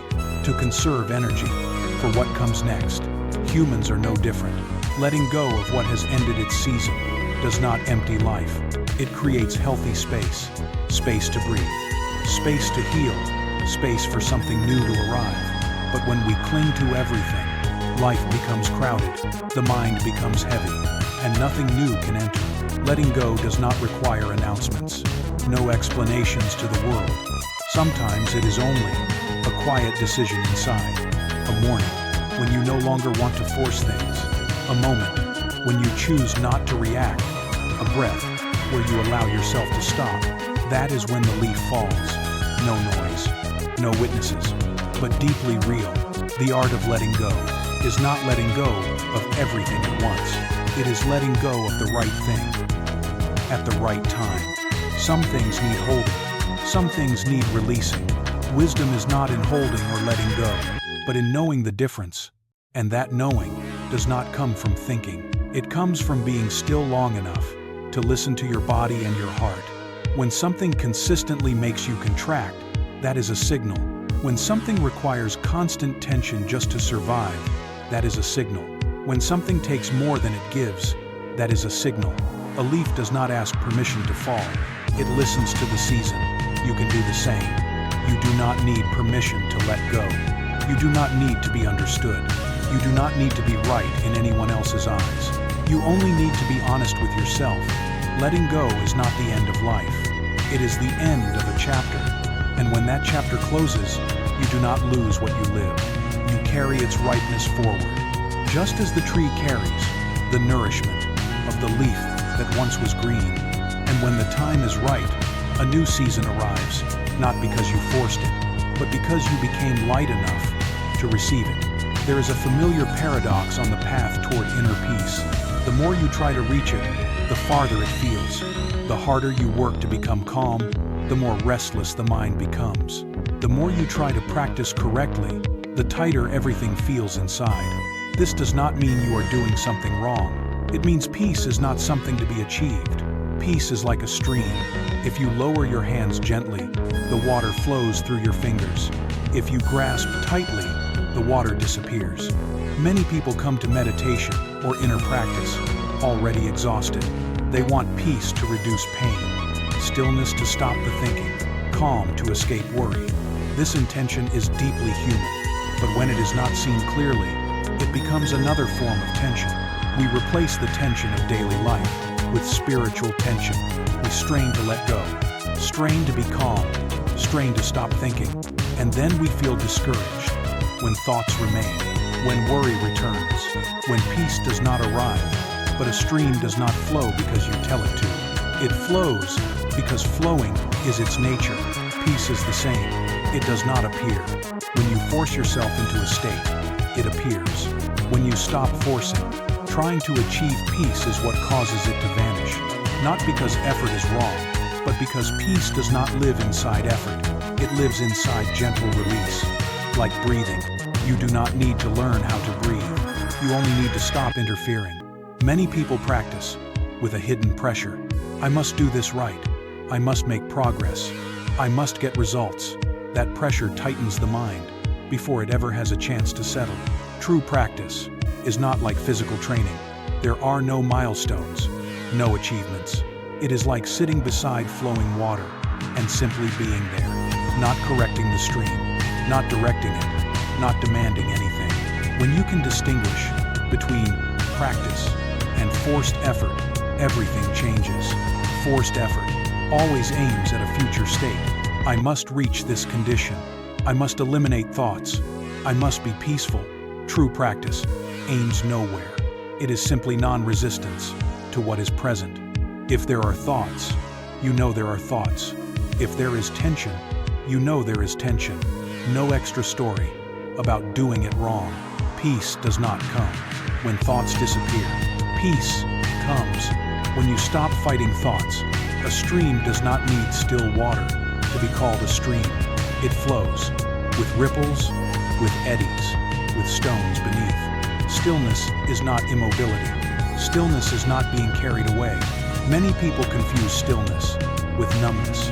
to conserve energy for what comes next. Humans are no different. Letting go of what has ended its season does not empty life. It creates healthy space, space to breathe, space to heal, space for something new to arrive. But when we cling to everything, life becomes crowded, the mind becomes heavy, and nothing new can enter. Letting go does not require announcements, no explanations to the world. Sometimes it is only a quiet decision inside, a morning when you no longer want to force things, a moment when you choose not to react, a breath where you allow yourself to stop. That is when the leaf falls. No noise, no witnesses, but deeply real. The art of letting go is not letting go of everything at once. It is letting go of the right thing at the right time. Some things need holding, some things need releasing. Wisdom is not in holding or letting go, but in knowing the difference. And that knowing does not come from thinking. It comes from being still long enough to listen to your body and your heart. When something consistently makes you contract, that is a signal. When something requires constant tension just to survive, that is a signal. When something takes more than it gives, that is a signal. A leaf does not ask permission to fall. It listens to the season. You can do the same. You do not need permission to let go. You do not need to be understood. You do not need to be right in anyone else's eyes. You only need to be honest with yourself. Letting go is not the end of life. It is the end of a chapter. And when that chapter closes, you do not lose what you live. You carry its ripeness forward. Just as the tree carries the nourishment of the leaf that once was green. And when the time is right, a new season arrives, not because you forced it, but because you became light enough to receive it. There is a familiar paradox on the path toward inner peace. The more you try to reach it, the farther it feels. The harder you work to become calm, the more restless the mind becomes. The more you try to practice correctly, the tighter everything feels inside. This does not mean you are doing something wrong. It means peace is not something to be achieved. Peace is like a stream. If you lower your hands gently, the water flows through your fingers. If you grasp tightly, the water disappears. Many people come to meditation or inner practice already exhausted. They want peace to reduce pain, stillness to stop the thinking, calm to escape worry. This intention is deeply human, but when it is not seen clearly, it becomes another form of tension. We replace the tension of daily life with spiritual tension. We strain to let go, strain to be calm, strain to stop thinking, and then we feel discouraged. When thoughts remain, when worry returns, when peace does not arrive, but a stream does not flow because you tell it to. It flows because flowing is its nature. Peace is the same. It does not appear. When you force yourself into a state, it appears. When you stop forcing, trying to achieve peace is what causes it to vanish. Not because effort is wrong, but because peace does not live inside effort. It lives inside gentle release. Like breathing, you do not need to learn how to breathe. You only need to stop interfering. Many people practice with a hidden pressure. I must do this right. I must make progress. I must get results. That pressure tightens the mind before it ever has a chance to settle. True practice is not like physical training. There are no milestones, no achievements. It is like sitting beside flowing water and simply being there, not correcting the stream, not directing it, not demanding anything. When you can distinguish between practice and forced effort, everything changes. Forced effort always aims at a future state. I must reach this condition. I must eliminate thoughts. I must be peaceful. True practice aims nowhere. It is simply non-resistance to what is present. If there are thoughts, you know there are thoughts. If there is tension, you know there is tension. No extra story about doing it wrong. Peace does not come when thoughts disappear. Peace comes when you stop fighting thoughts. A stream does not need still water to be called a stream. It flows with ripples, with eddies, with stones beneath. Stillness is not immobility. Stillness is not being carried away. Many people confuse stillness with numbness.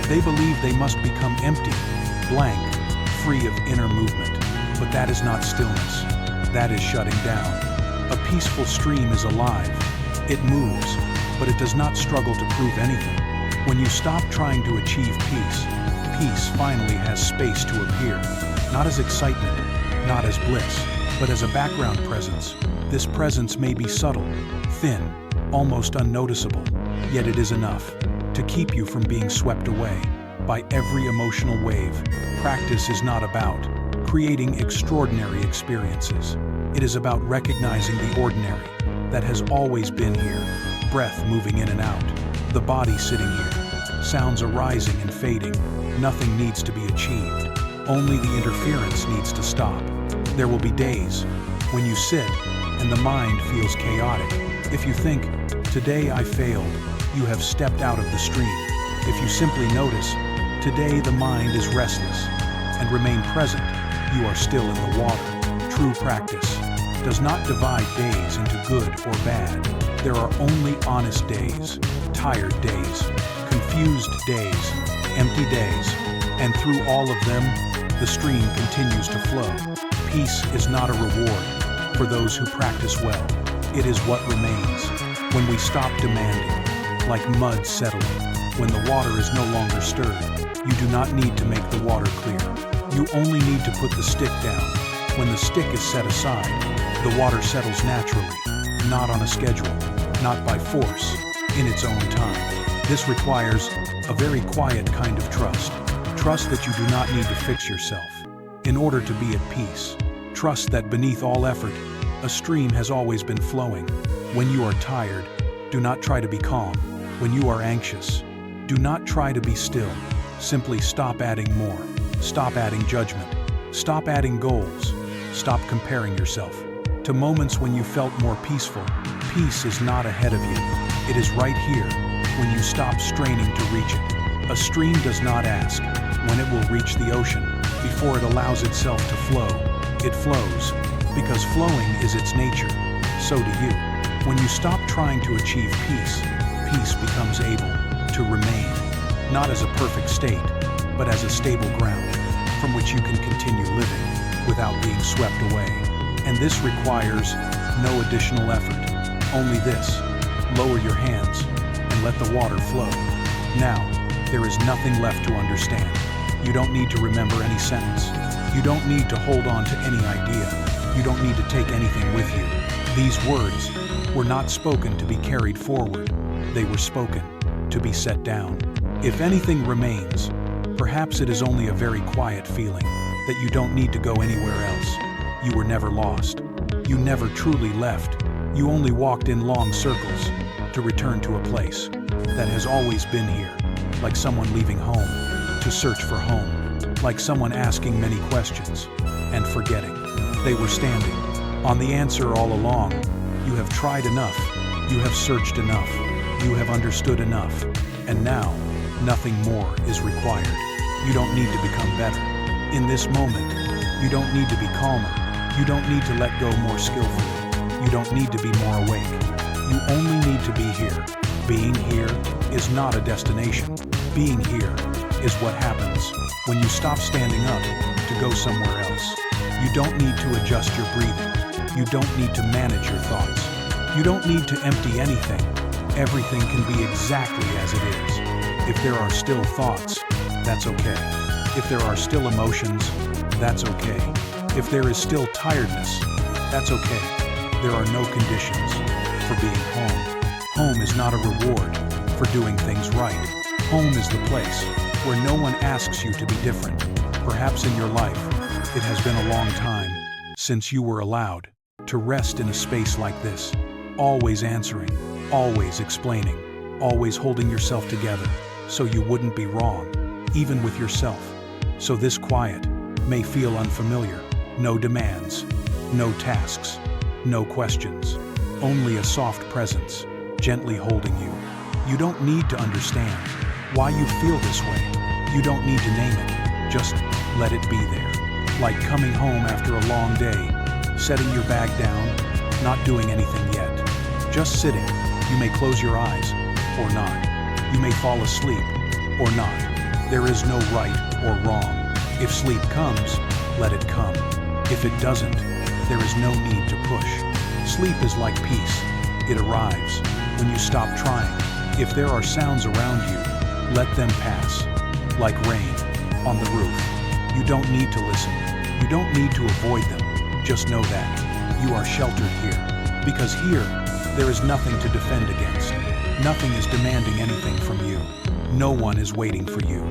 They believe they must become empty, blank, free of inner movement. But that is not stillness. That is shutting down. A peaceful stream is alive. It moves, but it does not struggle to prove anything. When you stop trying to achieve peace, peace finally has space to appear. Not as excitement, not as bliss, but as a background presence. This presence may be subtle, thin, almost unnoticeable, yet it is enough to keep you from being swept away by every emotional wave. Practice is not about creating extraordinary experiences. It is about recognizing the ordinary that has always been here. Breath moving in and out, the body sitting here, sounds arising and fading. Nothing needs to be achieved. Only the interference needs to stop. There will be days when you sit and the mind feels chaotic. If you think, "Today I failed," you have stepped out of the stream. If you simply notice, "Today the mind is restless," and remain present, you are still in the water. True practice does not divide days into good or bad. There are only honest days, tired days, confused days, empty days, and through all of them, the stream continues to flow. Peace is not a reward for those who practice well. It is what remains when we stop demanding, like mud settling. When the water is no longer stirred, you do not need to make the water clear. You only need to put the stick down. When the stick is set aside, the water settles naturally, not on a schedule, not by force, in its own time. This requires a very quiet kind of trust. Trust that you do not need to fix yourself in order to be at peace. Trust that beneath all effort, a stream has always been flowing. When you are tired, do not try to be calm. When you are anxious, do not try to be still. Simply stop adding more. Stop adding judgment. Stop adding goals. Stop comparing yourself to moments when you felt more peaceful. Peace is not ahead of you. It is right here when you stop straining to reach it. A stream does not ask when it will reach the ocean before it allows itself to flow. It flows because flowing is its nature. So do you. When you stop trying to achieve peace, peace becomes able to remain, not as a perfect state, but as a stable ground from which you can continue living without being swept away. And this requires no additional effort. Only this: lower your hands and let the water flow. Now, there is nothing left to understand. You don't need to remember any sentence. You don't need to hold on to any idea. You don't need to take anything with you. These words were not spoken to be carried forward. They were spoken to be set down. If anything remains, perhaps it is only a very quiet feeling that you don't need to go anywhere else. You were never lost. You never truly left. You only walked in long circles to return to a place that has always been here, like someone leaving home to search for home, like someone asking many questions and forgetting they were standing on the answer all along. You have tried enough. You have searched enough. You have understood enough. And now, nothing more is required. You don't need to become better. In this moment, you don't need to be calmer. You don't need to let go more skillfully. You don't need to be more awake. You only need to be here. Being here is not a destination. Being here is what happens when you stop standing up to go somewhere else. You don't need to adjust your breathing. You don't need to manage your thoughts. You don't need to empty anything. Everything can be exactly as it is. If there are still thoughts, that's okay. If there are still emotions, that's okay. If there is still tiredness, that's okay. There are no conditions for being home. Home is not a reward for doing things right. Home is the place where no one asks you to be different. Perhaps in your life, it has been a long time since you were allowed to rest in a space like this, always answering, always explaining, always holding yourself together so you wouldn't be wrong, even with yourself. So this quiet may feel unfamiliar. No demands, no tasks, no questions. only a soft presence, gently holding you. You don't need to understand why you feel this way. You don't need to name it, just let it be there. Like coming home after a long day, setting your bag down, not doing anything yet. Just sitting. You may close your eyes, or not. You may fall asleep, or not. There is no right or wrong. If sleep comes, let it come. If it doesn't, there is no need to push. Sleep is like peace. It arrives when you stop trying. If there are sounds around you, let them pass. Like rain on the roof. You don't need to listen. You don't need to avoid them. Just know that you are sheltered here. Because here, there is nothing to defend against. Nothing is demanding anything from you. No one is waiting for you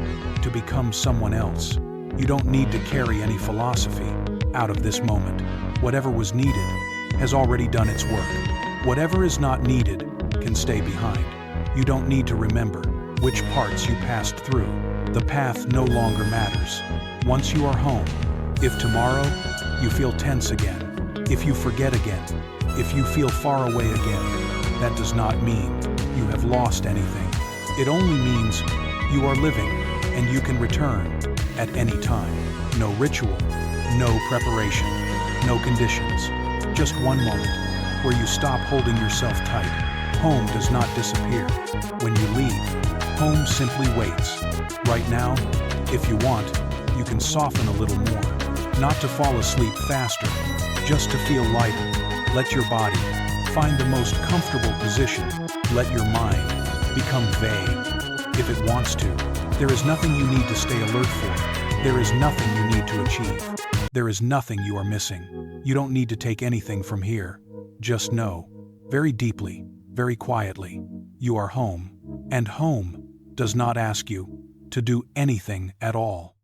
to become someone else. You don't need to carry any philosophy out of this moment. Whatever was needed has already done its work. Whatever is not needed can stay behind. You don't need to remember which parts you passed through. The path no longer matters. Once you are home, if tomorrow you feel tense again, if you forget again, if you feel far away again, that does not mean you have lost anything. It only means you are living and you can return at any time. No ritual, no preparation, no conditions. Just one moment where you stop holding yourself tight. Home does not disappear. When you leave, home simply waits. Right now, if you want, you can soften a little more. Not to fall asleep faster, just to feel lighter. Let your body find the most comfortable position. Let your mind become vague. If it wants to, there is nothing you need to stay alert for. There is nothing you need to achieve. There is nothing you are missing. You don't need to take anything from here. Just know, very deeply, very quietly, you are home. And home does not ask you to do anything at all.